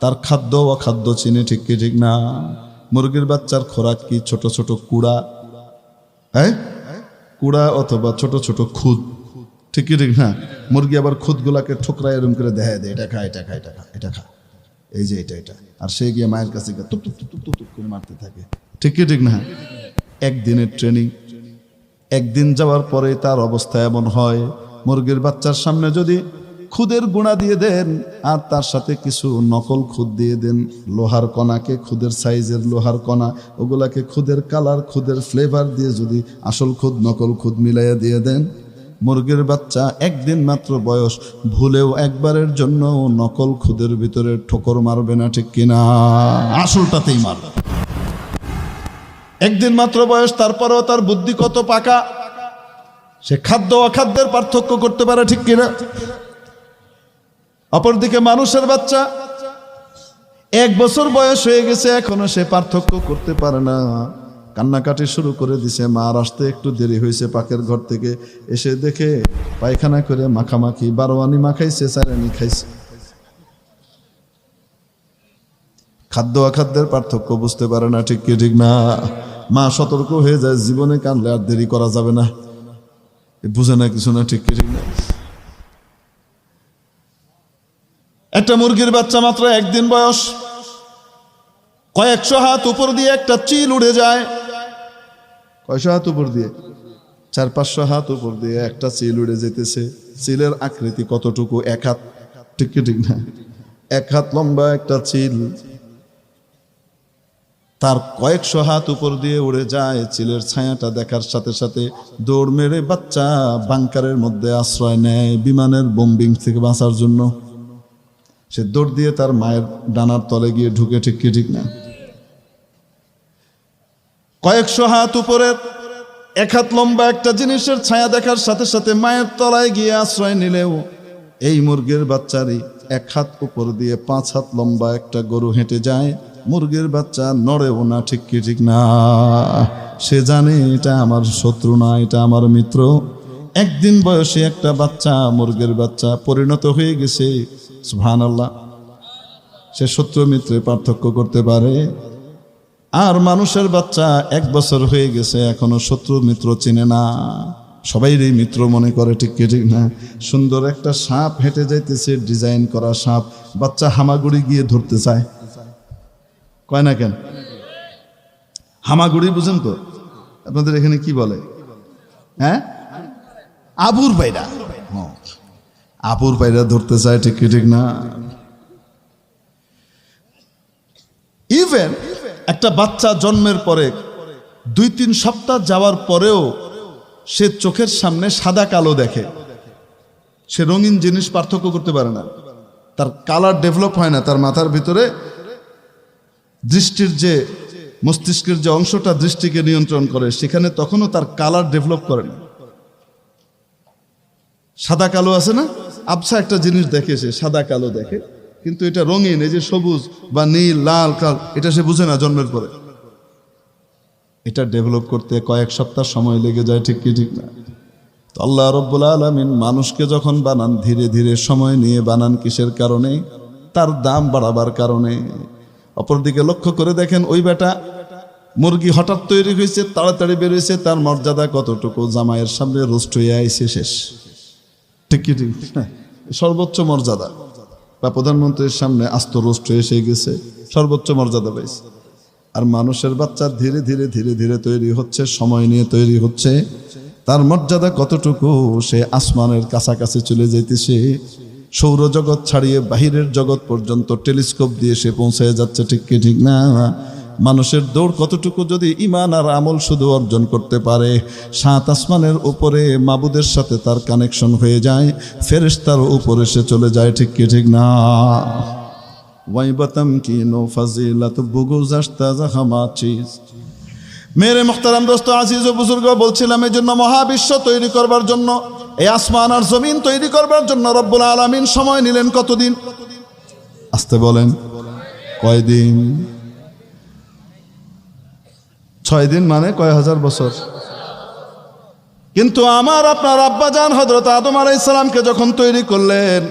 তার খাদ্য অখাদ্য চিনে, ঠিক কি ঠিক না? মুরগির বাচ্চার খোরাক কি? ছোট ছোট কুড়া, হ্যাঁ, কুড়া অথবা ছোট ছোট খুদ, ঠিক কি ঠিক না? মুরগি আবার খুদগুলাকে ঠোকরায় এরম করে দেখায় দেয়, এটা খা, এটা খা, এটা খা, এটা খা, এই যে এটা, আর সে গিয়ে মায়ের কাছে টুক টুক টুক টুক টুক করে মারতে থাকে, ঠিক কি ঠিক না? একদিনের ট্রেনিং, একদিন যাওয়ার পরে তার অবস্থা এমন হয়, মুরগির বাচ্চার সামনে যদি খুদের গুঁড়া দিয়ে দেন আর তার সাথে কিছু নকল খুদ দিয়ে দেন, লোহার কণাকে, খুদের সাইজের লোহার কণা, ওগুলাকে খুদের কালার, খুদের ফ্লেভার দিয়ে যদি আসল খুদ নকল খুদ মিলাইয়া দিয়ে দেন, মুরগির বাচ্চা একদিন মাত্র বয়স, ভুলেও একবারের জন্য নকল খুদের ভিতরে ঠোকর মারবে না, ঠিক কিনা? আসলটাতেই মারবে। একদিন মাত্র বয়স, তারপরেও তার বুদ্ধি কত পাকা, সে খাদ্য অখাদ্যের পার্থক্য করতে পারে, ঠিক কিনা? অপরদিকে মানুষের বাচ্চা 1 বছর বয়স হয়ে গেছে, এখনো সে পার্থক্য করতে পারে না, কান্নাকাটি শুরু করে দিছে, মার আসতে একটু দেরি হয়েছে, পাকের ঘর থেকে এসে দেখে পায়খানা করে মাখামাখি 12 আনি মাখাইছে, 4 আনি খাইছে। খাদ্য অখাদ্যের পার্থক্য বুঝতে পারে না, ঠিক কি ঠিক না? মা সতর্ক হয়ে যায়, জীবনে কানলে আর দেরি করা যাবে না, বুঝে না কিছু না, ঠিক কি ঠিক না? একটা মুরগির বাচ্চা মাত্র 1 দিন বয়স, কয়েকশো হাত উপর দিয়ে একটা চিল উড়ে যায়। কয়শো হাত উপর দিয়ে? 400-500 হাত উপর দিয়ে একটা চিল উড়ে যেতেছে। চিলের আকৃতি কতটুকু? 1 হাত, ঠিক কি ঠিক না? 1 হাত লম্বা একটা চিল, তার কয়েকশো হাত উপর দিয়ে উড়ে যায়। চিলের ছায়াটা দেখার সাথে সাথে দৌড় মেরে বাচ্চা বাংকারের মধ্যে আশ্রয় নেয় বিমানের বোম্বিং থেকে বাঁচার জন্য। সে দৌড় দিয়ে তার মায়ের ডানার তলে গিয়ে ঢুকে, ঠিক কি ঠিক না? কয়েকশো হাত উপরের 1 হাত লম্বা একটা জিনিসের ছায়া দেখার সাথে সাথে মায়ের তলায় গিয়ে আশ্রয় নিলেও এই মুরগির বাচ্চারই 1 হাত উপর দিয়ে 5 হাত লম্বা একটা গরু হেঁটে যায়, মুরগির বাচ্চা নড়েও না, ঠিক কি ঠিক না? সে জানে এটা আমার শত্রু না, এটা আমার মিত্র। 1 দিন বয়সে একটা বাচ্চা, মুরগির বাচ্চা পরিণত হয়ে গেছে, সুবহানাল্লাহ। সে শত্রু মিত্রে পার্থক্য করতে পারে। আর মানুষের বাচ্চা 1 বছর হয়ে গেছে, এখনো শত্রু মিত্র চিনে না, সবাইরই মিত্র মনে করে, ঠিক কি ঠিক না? সুন্দর একটা সাপ হেঁটে যাইতেছে, ডিজাইন করা সাপ, বাচ্চা হামাগুড়ি গিয়ে ধরতে চায়, কয় না কেন? হামাগুড়ি বুঝেন তো? আপনাদের এখানে কি বলে? হ্যাঁ, আবুর পায়রা। আবুর পায়রা ধরতে চায়, ঠিক কি ঠিক না? ইভেন একটা বাচ্চা জন্মের পরে 2-3 সপ্তাহ যাওয়ার পরেও সে চোখের সামনে সাদা কালো দেখে, সে রঙিন জিনিস পার্থক্য করতে পারে না। তার কালার ডেভেলপ হয় না, তার মাথার ভিতরে দৃষ্টির যে মস্তিষ্কের যে অংশটা দৃষ্টিকে নিয়ন্ত্রণ করে সেখানে তখনও তার কালার ডেভেলপ করে না। সাদা কালো আছে না, আবছা একটা জিনিস দেখে সে সাদা কালো দেখে, কিন্তু এটা রঙিন, এই যে সবুজ বা নীল লাল কাল, এটা সে বুঝে না জন্মের পরে। এটা ডেভেলপ করতে কয়েক সপ্তাহ সময় লেগে যায়, ঠিক কি ঠিক না? তো আল্লাহ রব্বুল আলামিন মানুষকে যখন বানান ধীরে ধীরে সময় নিয়ে বানান, কিসের কারণে? তার দাম বাড়াবার কারণে। অপরদিকে লক্ষ্য করে দেখেন, ওই বেটা মুরগি হঠাৎ তৈরি হয়েছে, তাড়াতাড়ি বেরোয়েছে, তার মর্যাদা কতটুকু? জামাইয়ের সামনে রোস্ট হয়ে আইছে, শেষ। ঠিক কি ঠিক? সর্বোচ্চ মর্যাদা। বা প্রধানমন্ত্রীর সামনে আস্ত রোস্ট হয়ে এসে গেছে, সর্বোচ্চ মর্যাদা পাইছে। আর মানুষের বাচ্চা ধীরে ধীরে ধীরে ধীরে তৈরি হচ্ছে, সময় নিয়ে তৈরি হচ্ছে, তার মর্যাদা কতটুকু? সে আসমানের কাছাকাছি চলে যাইতেছে, সৌরজগৎ ছাড়িয়ে বাহিরের জগৎ পর্যন্ত টেলিস্কোপ দিয়ে সে পৌঁছে যাচ্ছে, ঠিক কি ঠিক না? মানুষের দৌড় কতটুকু? যদি ঈমান আর আমল শুধু অর্জন করতে পারে, 7 আসমানের উপরে মাবুদের সাথে তার কানেকশন হয়ে যায়, ফেরেশতার উপরে সে চলে যায়, ঠিক কি ঠিক না? ওয়াইবাতাম কি নো ফাজিলাত বুগুজ আশতাজা হামাচিস। মেরে মুহতারাম দোস্ত, আজিজ ও বুজুর্গ, বলছিলাম এই জন্য মহাবিশ্ব তৈরি করবার জন্য, এই আসমান আর জমিন তৈরি করবার জন্য রব্বুল আলামিন সময় নিলেন কতদিন? আসতে বলেন, কয়দিন? 6 দিন, মানে কয় হাজার বছর। কিন্তু আমার আপনার আব্বাজান হযরত আদম আলাইহিস সালামকে যখন তৈরি করলেন,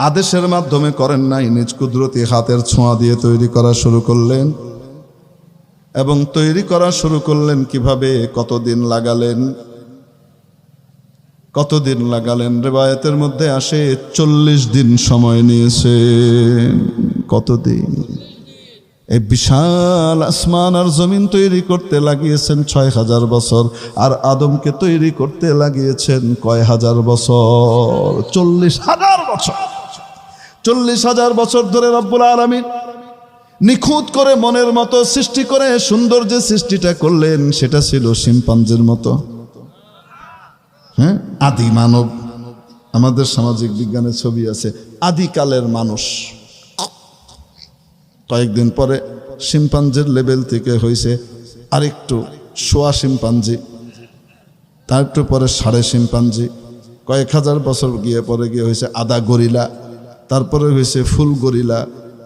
আদেশের মাধ্যমে করেন নাই, নিজ কুদরতি হাতের ছোঁয়া দিয়ে তৈরি করা শুরু করলেন। এবং তৈরি করা শুরু করলেন কিভাবে? কতদিন লাগালেন? কতদিন লাগালেন? রিওয়ায়াতের মধ্যে আসে 40 দিন সময় নিয়েছে। কতদিন? এই বিশাল আসমান আর জমিন তৈরি করতে লাগিয়েছেন 6000 বছর, আর আদমকে তৈরি করতে লাগিয়েছেন কয় হাজার বছর? 40,000 বছর। 40,000 বছর ধরে রব্বুল আলামিন নিখুঁত করে মনের মতো সৃষ্টি করে সুন্দর যে সৃষ্টিটা করলেন, সেটা ছিল শিম্পাঞ্জির মতো। হ্যাঁ, আদি মানব। আমাদের সামাজিক বিজ্ঞানের ছবি আছে, আদিকালের মানুষ। কয়েকদিন পরে শিম্পাঞ্জির লেভেল থেকে হয়েছে আরেকটু সোয়া শিম্পাঞ্জি, তার একটু পরে সাড়ে শিম্পাঞ্জি, কয়েক হাজার বছর গিয়ে পরে গিয়ে হয়েছে আধা গরিলা, তারপরে হয়েছে ফুল গরিলা,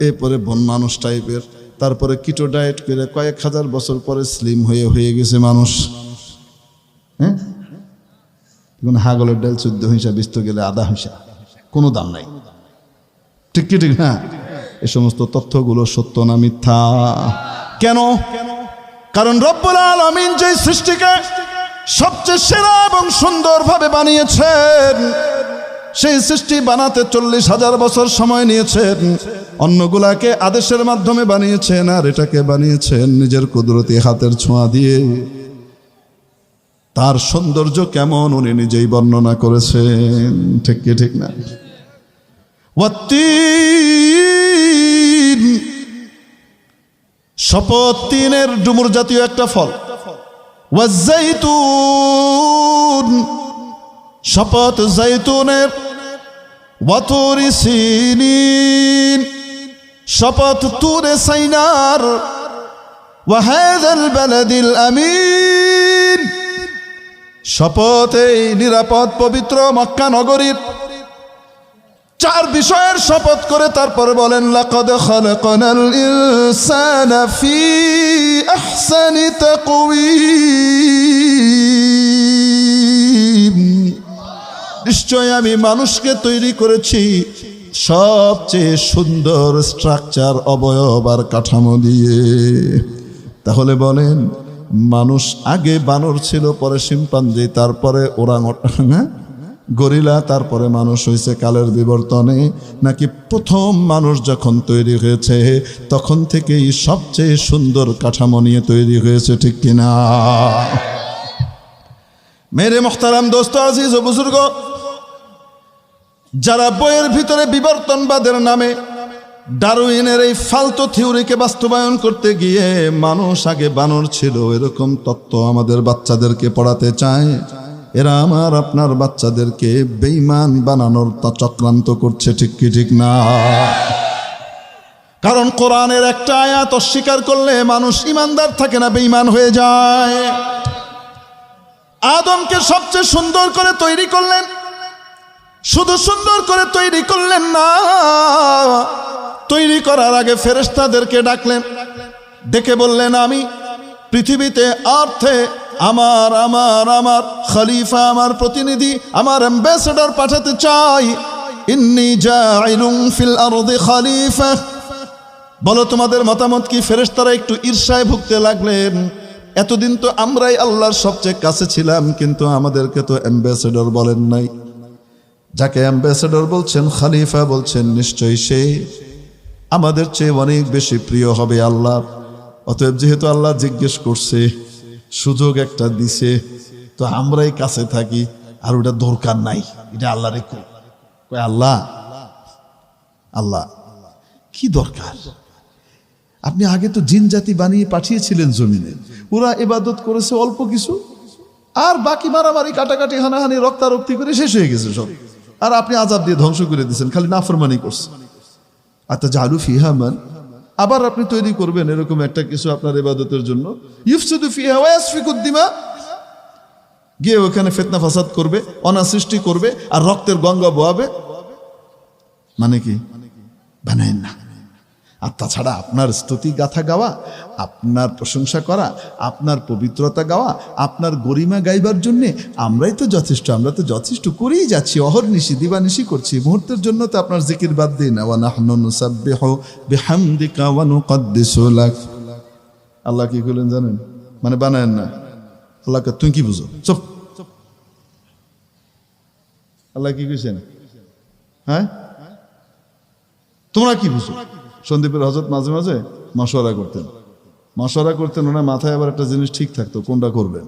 এরপরে বন মানুষ টাইপের, তারপরে কিটো ডায়েট করে কয়েক হাজার বছর পরে স্লিম হয়ে গেছে মানুষ। হ্যাঁ, হাগলের ডাল 14 হিসা, বিস্ত গেলে আধা হিসা, কোনো দাম নাই, ঠিক কি ঠিক না? এই সমস্ত তথ্যগুলো সত্য না মিথ্যা? কেন? কারণ রব্বুল আলামিন যে সৃষ্টিকে সবচেয়ে সেরা এবং সুন্দরভাবে বানিয়েছেন, সেই সৃষ্টি বানাতে 40,000 বছর সময় নিয়েছেন। অন্যগুলাকে আদেশের মাধ্যমে বানিয়েছেন, আর এটাকে বানিয়েছেন নিজের কুদরতি হাতের ছোঁয়া দিয়ে। তার সৌন্দর্য কেমন উনি নিজেই বর্ণনা করেছেন, ঠিক কি ঠিক না? ওয়াত্তিন, শপথ, তিনের ডুমুর জাতীয় একটা ফল। ওয়াজ্জাইতুন, শপথ জাইতুনের। ওয়াতুরি সিনিন, শপথ তুরে সাইনার। ওয়াহাযাল বালাদিল আমিন, শপথ এই নিরাপদ পবিত্র মক্কা নগরীর। 4 বিষয়ের শপথ করে তারপরে বলেন, লাকাদ খালাকনাল ইনসানা ফি আহসানি তাকওয়িম, নিশ্চয় আমি মানুষকে তৈরি করেছি সবচেয়ে সুন্দর স্ট্রাকচার, অবয়ব আর কাঠামো দিয়ে। তাহলে বলেন, মানুষ আগে বানর ছিল, পরে শিম্পাঞ্জি, তারপরে ওরাংওটাং, গরিলা, তারপরে মানুষ হয়েছে কালের বিবর্তনে? নাকি প্রথম মানুষ যখন তৈরি হয়েছে তখন থেকেই সবচেয়ে সুন্দর কাঠামো নিয়ে তৈরি হয়েছে, ঠিক কিনা? মেরে মুহতারাম দোস্ত, আজিজ ও বুজুর্গ, যারা বইয়ের ভিতরে বিবর্তনবাদের নামে ডারউইনের এই ফালতু থিওরিকে বাস্তবায়ন করতে গিয়ে মানুষ আগে বানর ছিল এরকম তত্ত্ব আমাদের বাচ্চাদেরকে পড়াতে চায়, এরা আমার আপনার বাচ্চাদেরকে বেঈমান বানানোর তা চক্রান্ত করছে, ঠিক কি ঠিক না? কারণ কোরআনের একটা আয়াত অস্বীকার করলে মানুষ ইমানদার থাকে না, বেঈমান হয়ে যায়। আদমকে সবচেয়ে সুন্দর করে তৈরি করলেন, শুধু সুন্দর করে তৈরি করলেন না, তৈরি করার আগে ফেরেশতাদেরকে ডাকলেন, ডেকে বললেন আমি পৃথিবীতে অর্থে আমার আমার আমার খলিফা, আমার প্রতিনিধি, আমার অ্যাম্বাসেডর পাঠাতে চাই। ইন্নী জাইলুন ফিল আরদি খলিফা। বলো তোমাদের মতামত কি? ফেরেশতারা একটু ঈর্ষায় ভুগতে লাগলেন। এতদিন তো আমরাই আল্লাহর সবচেয়ে কাছে ছিলাম, কিন্তু আমাদেরকে তো অ্যাম্বাসেডর বলেন নাই। যাকে অ্যাম্বাসেডর বলছেন, খলিফা বলছেন, নিশ্চয়ই সে আমাদের চেয়ে অনেক বেশি প্রিয় হবে আল্লাহ। অতএব যেহেতু আল্লাহ জিজ্ঞেস করছে, সুযোগ একটা দিছে, তো আমরাই কাছে থাকি, আর ওটা দরকার নাই, এটা আল্লাহ রেখো। আল্লাহ আল্লাহ কি দরকার? আপনি আগে তো জিন জাতি বানিয়ে পাঠিয়েছিলেন জমিনে, ওরা ইবাদত করেছে অল্প কিছু, আর বাকি মারামারি কাটাকাটি হানাহানি রক্তারক্তি করে শেষ হয়ে গেছে সব, আর আপনি আযাব দিয়ে ধ্বংস করে দিয়েছেন, খালি নাফরমানি করছে। আতাজালু ফিহা মান, আবার আপনি তৈরি করবেন এরকম একটা কিছু আপনার ইবাদতের জন্য, ইউফসিদু ফিহা ওয়া ইয়াসফিকুদ দিমা, গিয়ে ওখানে ফিতনা ফাসাদ করবে, অনাসৃষ্টি করবে, আর রক্তের গঙ্গা বহাবে। মানে কি? বানায়েন না। আর তাছাড়া আপনার স্তুতি গাথা গাওয়া, আপনার প্রশংসা করা, আপনার পবিত্রতা গাওয়া, আপনার গরিমা গাইবার জন্যে আমরাই তো যথেষ্ট, আমরা তো যথেষ্ট করেই যাচ্ছি, অহর্নিশি দিবানিশি করছি, মুহূর্তের জন্য তো আপনার জিকির বাদ দিই না। ওয়া নাহনু নুসাব্বিহু বিহামদিকা ওয়া নুকদ্দিসু লাক। আল্লাহ কি কইলেন জানেন? মানে বানায়েন না। আল্লাহকে তুই কি বুঝো? চুপ। আল্লাহ কি কইছেন? হ্যাঁ, তোমরা কি বুঝো? সন্দীপের হযরত মাঝে মাঝে মশওয়ারা করতেন, ওনার মাথায় আবার একটা জিনিস ঠিক থাকতো, কোনটা করবেন।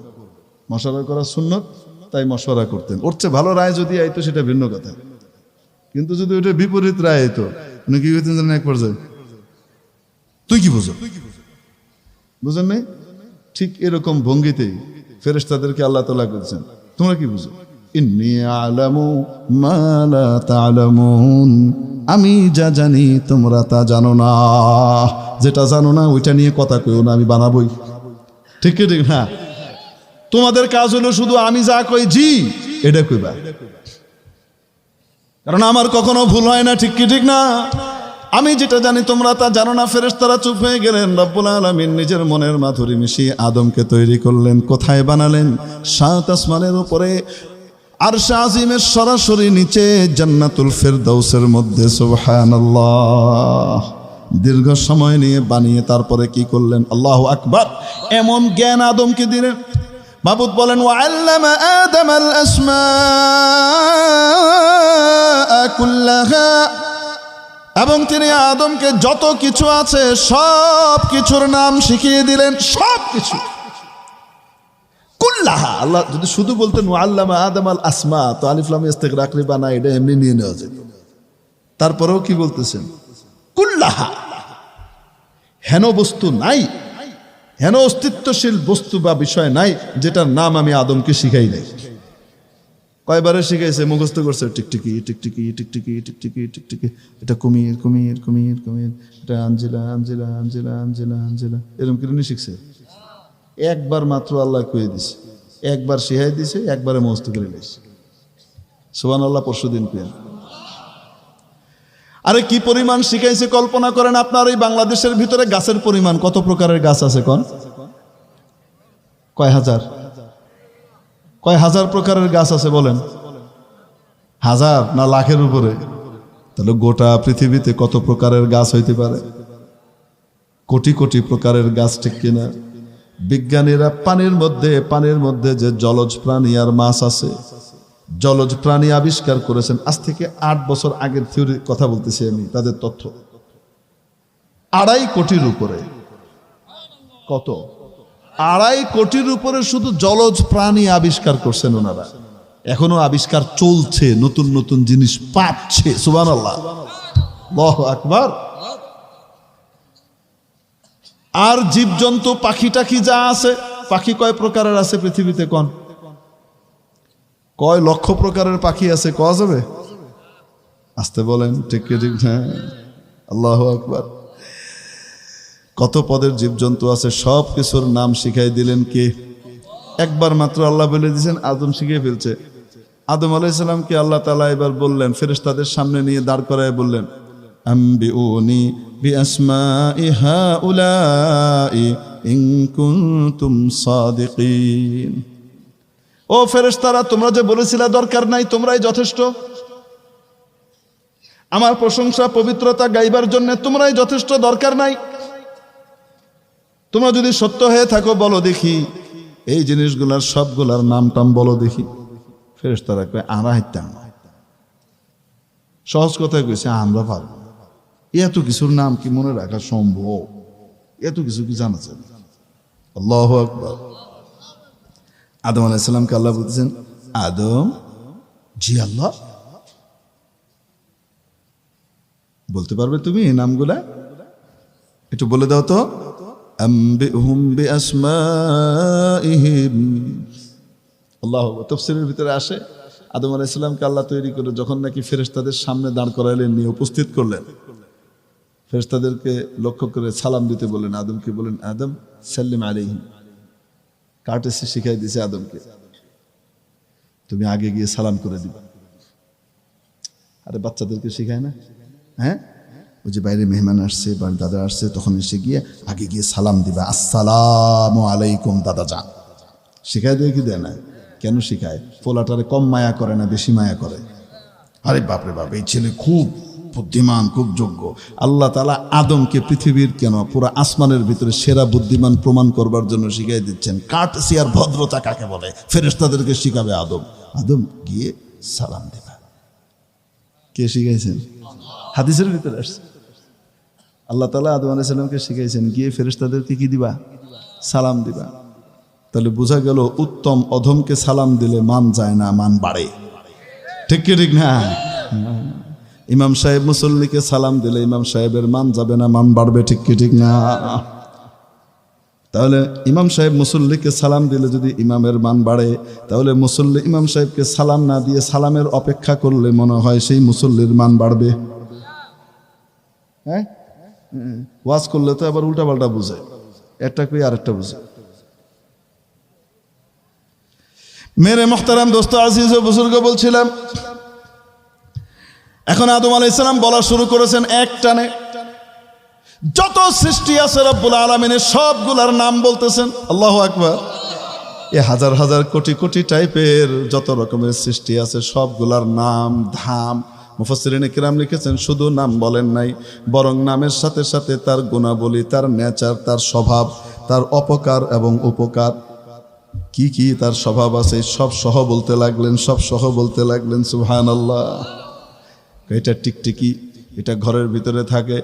মশওয়ারা করা সুন্নত, তাই মশওয়ারা করতেন। ওর চেয়ে ভালো রায় যদি আইতো সেটা ভিন্ন কথা, কিন্তু যদি ওটা বিপরীত রায় আইতো, উনি কি করতেন জানেন? এক পর্যায়ে তুই কি বুঝো, বুঝেন নাই? ঠিক এরকম ভঙ্গিতেই ফেরেশতাদেরকে আল্লাহ তাআলা বলছেন, তোমরা কি বুঝো? ইন্নী আ'লামু মা লা তা'লামুন, আমি যা জানি তোমরা তা জানো না। যেটা জানো না ওইটা নিয়ে কথা কইও না, আমি বানাবই। ঠিক ঠিক না? তোমাদের কাজ হলো শুধু আমি যা কই জি এটা কইবা, কারণ আমার কখনো ভুল হয় না। ঠিক কি ঠিক না? আমি যেটা জানি তোমরা তা জানো না। ফেরেশতারা চুপ হয়ে গেলেন। রব্বুল আলামিন নিজের মনের মাধুরী মিশিয়ে আদমকে তৈরি করলেন। কোথায় বানালেন? 7 আসমানের উপরে, আরশে আজিমের সরাসরি নিচে, জান্নাতুল ফেরদাউসের মধ্যে। সুবহানাল্লাহ। দীর্ঘ সময় নিয়ে বানিয়ে তারপরে কি করলেন? আল্লাহু আকবার। এমন জ্ঞান আদমকে দিলেন। মাবুদ বলেন, ওয়া আল্লামা আদামাল আসমাআ কুল্লাহা, এবং তিনি আদমকে যত কিছু আছে সব কিছুর নাম শিখিয়ে দিলেন। সব কিছু, কুল্লাহা। আল্লাহ যদি শুধু বলতেন ওয়া আল্লামা আদামাল আসমা, তো আলিফ লাম ইস্তিগরাক রিবা না, এটা এমনি নিয়ে নেওয়া যেত। তারপরেও কি বলতেছেন? কুল্লাহা। হেন বস্তু নাই, হেন অস্তিত্বশীল বস্তু বা বিষয় নাই যেটার নাম আমি আদমকে শিখাই নাই। কয়বারে শিখাইছে? মুখস্থ করছে। টিকটিকি টিকটিকি টিকটিকি টিকটিকি টিকটিকি, এটা কুমির কুমির কুমির কুমির, এটা আঞ্জিলা আঞ্জিলা আঞ্জিলা আঞ্জিলা আঞ্জিলা, এরকম করে শিখছে। একবার মাত্র আল্লাহ কয়ে দিছে, একবার শিখাই দিছে, একবারে মুখস্থ করে নিয়েছে। সুবহানাল্লাহ। পরশুদিন পেয়ে, আরে কি পরিমাণ শিখাইছে কল্পনা করেন। আপনার ওই বাংলাদেশের ভিতরে গাছের পরিমাণ কত প্রকারের গাছ আছে কোন? কয় হাজার প্রকারের গাছ আছে বলেন? হাজার না লাখের উপরে? তাহলে গোটা পৃথিবীতে কত প্রকারের গাছ হইতে পারে? কোটি কোটি প্রকারের গাছ, ঠিক কিনা? বিজ্ঞানীরা পানির মধ্যে যে জলজ প্রাণী আর মাছ আছে, জলজ প্রাণী আবিষ্কার করেছেন। আজ থেকে 8 বছর আগের থিওরির কথা বলতেছি আমি, তাদের তথ্য 2.5 কোটির উপরে। কত? 2.5 কোটির উপরে শুধু জলজ প্রাণী আবিষ্কার করছেন ওনারা। এখনো আবিষ্কার চলছে, নতুন নতুন জিনিস পাচ্ছে। সুবহানাল্লাহ, আল্লাহু আকবার। আর জীবজন্তু পাখি টাখি যা আছে, পাখি কয় প্রকারের আছে পৃথিবীতে কোন? কয় লক্ষ প্রকারের পাখি আছে কওয়া যাবে? আসতে বলেন, ঠিক কি ঠিক না? আল্লাহু আকবার। কত পদের জীবজন্তু আছে, সব কিছুর নাম শিখাই দিলেন কে? একবার মাত্র আল্লাহ বলে দিয়েছেন, আদম শিখিয়ে ফেলছে। আদম আলাইহিস সালামকে আল্লাহ তাআলা এবার বললেন, ফেরেশতাদের সামনে নিয়ে দাঁড় করায় বললেন, আম্বিউনি বিআসমাই হাউলাই ইন কুনতুম সাদিকিন। ও ফেরেশতারা, তোমরা যে বলেছিলে দরকার নাই, তোমরাই যথেষ্ট। আমার প্রশংসা পবিত্রতা গাইবার জন্য তোমরাই যথেষ্ট, দরকার নাই। তোমরা যদি সত্য হয়ে থাকো বলো দেখি, এই জিনিসগুলার সবগুলার নাম টাম বলো দেখি। ফেরেশতারা কয় আমরা হাইতাম না। সহজ কথায় কইছে আমরা পারবো। এত কিছুর নাম কি মনে রাখা সম্ভব? এত কিছু কি জানা যায়? আল্লাহু আকবার। আদম আলাইহিস সালামকে আল্লাহ বলতেছেন, আদম, জি আল্লাহ, বলতে পারবে তুমি এই নামগুলা? একটু বলে দাও তো। আম্বিহুম বিআসমাইহিম। আল্লাহু আকবার। তাফসীরের ভিতরে আসে, আদম আলাইহিস সালামকে আল্লাহ তৈরি করে যখন নাকি ফেরেশতাদের সামনে দাঁড় করাইলেন, নিয়ে উপস্থিত করলেন, ফেরেশতাদেরকে লক্ষ্য করে সালাম দিতে বললেন। আদমকে বলেন, আদম সাল্লিম আলাইহিম। কার্টেসি শিখাই দিয়েছে আদমকে, তুমি আগে গিয়ে সালাম করে দিবা। আরে বাচ্চাদেরকে শিখায় না? হ্যাঁ, ওই যে বাইরে মেহমান আসছে বা দাদা আসছে, তখন এসে গিয়ে আগে গিয়ে সালাম দিবা, আসসালামু আলাইকুম দাদা যান। শিখায় দেয় কি দেয় না? কেন শিখায়? পোলাটারে কম মায়া করে না বেশি মায়া করে? আরে বাপরে বাপ, এই ছেলে খুব বুদ্ধিমান, খুব যোগ্য। আল্লাহ তাআলা আদমকে পৃথিবীর কেন পুরো আসমানের ভিতরে সেরা বুদ্ধিমান প্রমাণ করবার জন্য শিখাই দিচ্ছেন কার্টেসি আর ভদ্রতা কাকে বলে। ফেরেশতাদেরকে শিখাবে আদম। আদম গিয়ে সালাম দেবা। কে শিখাইছেন? হাদিসের ভিতরে আসছে আল্লাহ তাআলা আদম আলাইহিস সালামকে শিখাইছেন গিয়ে ফেরেশতাদেরকে কি দিবা? সালাম দিবা। তাহলে বোঝা গেল উত্তম অধমকে সালাম দিলে মান যায় না, মান বাড়ে। ঠিক কি ঠিক না? ইমাম সাহেব মুসল্লিকে সালাম দিলে ইমাম সাহেবের মান যাবে না, মান বাড়বে। ঠিক কি ঠিক না? তাহলে ইমাম সাহেব মুসল্লিকে সালাম দিলে যদি ইমামের মান বাড়ে, তাহলে মুসল্লি ইমাম সাহেবকে সালাম না দিয়ে সালামের অপেক্ষা করলে মনে হয় সেই মুসল্লির মান বাড়বে। হ্যাঁ, ওয়াজ করলে তো আবার উল্টা পাল্টা বুঝে, একটা কই আরেকটা বুঝে। মেরে মুহতারাম দোস্ত আজিজ ও বুজুর্গ, বলছিলাম এখন আদম আলাইহিস সালাম বলা শুরু করেছেন এক টানে। যত সৃষ্টি আছে রব্বুল আলামিনের সবগুলার নাম বলতেছেন। আল্লাহু আকবার। এ হাজার হাজার কোটি কোটি টাইপের যত রকমের সৃষ্টি আছে সবগুলার নাম ধাম মুফাসসিরিনে কিরাম লিখেছেন, শুধু নাম বলেন নাই, বরং নামের সাথে সাথে তার গুণাবলী, তার নেচার, তার স্বভাব, তার অপকার এবং উপকার, কি কি তার স্বভাব আছে সব সহ বলতে লাগলেন, সব সহ বলতে লাগলেন। সুবহানাল্লাহ। এটা টিকটিকি, এটা ঘরের ভিতরে থাকে,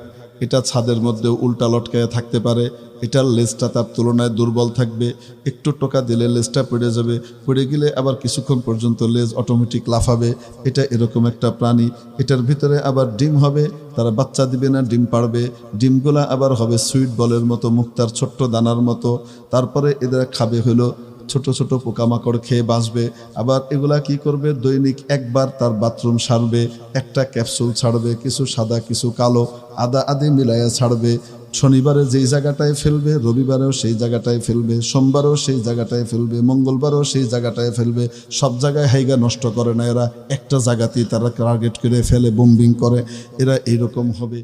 এটা ছাদের মধ্যে উল্টা লটকায় থাকতে পারে, এটার লেজটা তার তুলনায় দুর্বল থাকবে, একটু টোকা দিলে লেজটা পড়ে যাবে, পড়ে গেলে আবার কিছুক্ষণ পর্যন্ত লেজ অটোমেটিক লাফাবে। এটা এরকম একটা প্রাণী। এটার ভিতরে আবার ডিম হবে, তারা বাচ্চা দিবে না, ডিম পাড়বে। ডিমগুলা আবার হবে সুইট বলের মতো, মুক্তার ছোট্ট দানার মতো। তারপরে এদের খাবে হলো ছোট ছোট পোকামাকড় খেয়ে বাঁচবে। আবার এগুলা কি করবে? দৈনিক একবার তার বাথরুম সারবে, একটা ক্যাপসুল ছাড়বে, কিছু সাদা কিছু কালো আদা আদি মিলাইয়া ছাড়বে। শনিবারে যেই জায়গাটায় ফেলবে, রবিবারেও সেই জায়গাটায় ফেলবে, সোমবারেও সেই জায়গাটায় ফেলবে, মঙ্গলবারেও সেই জায়গাটায় ফেলবে। সব জায়গায় হাইগা নষ্ট করে না এরা, একটা জায়গাতেই তারা টার্গেট করে ফেলে, বোম্বিং করে। এরা এইরকম হবে।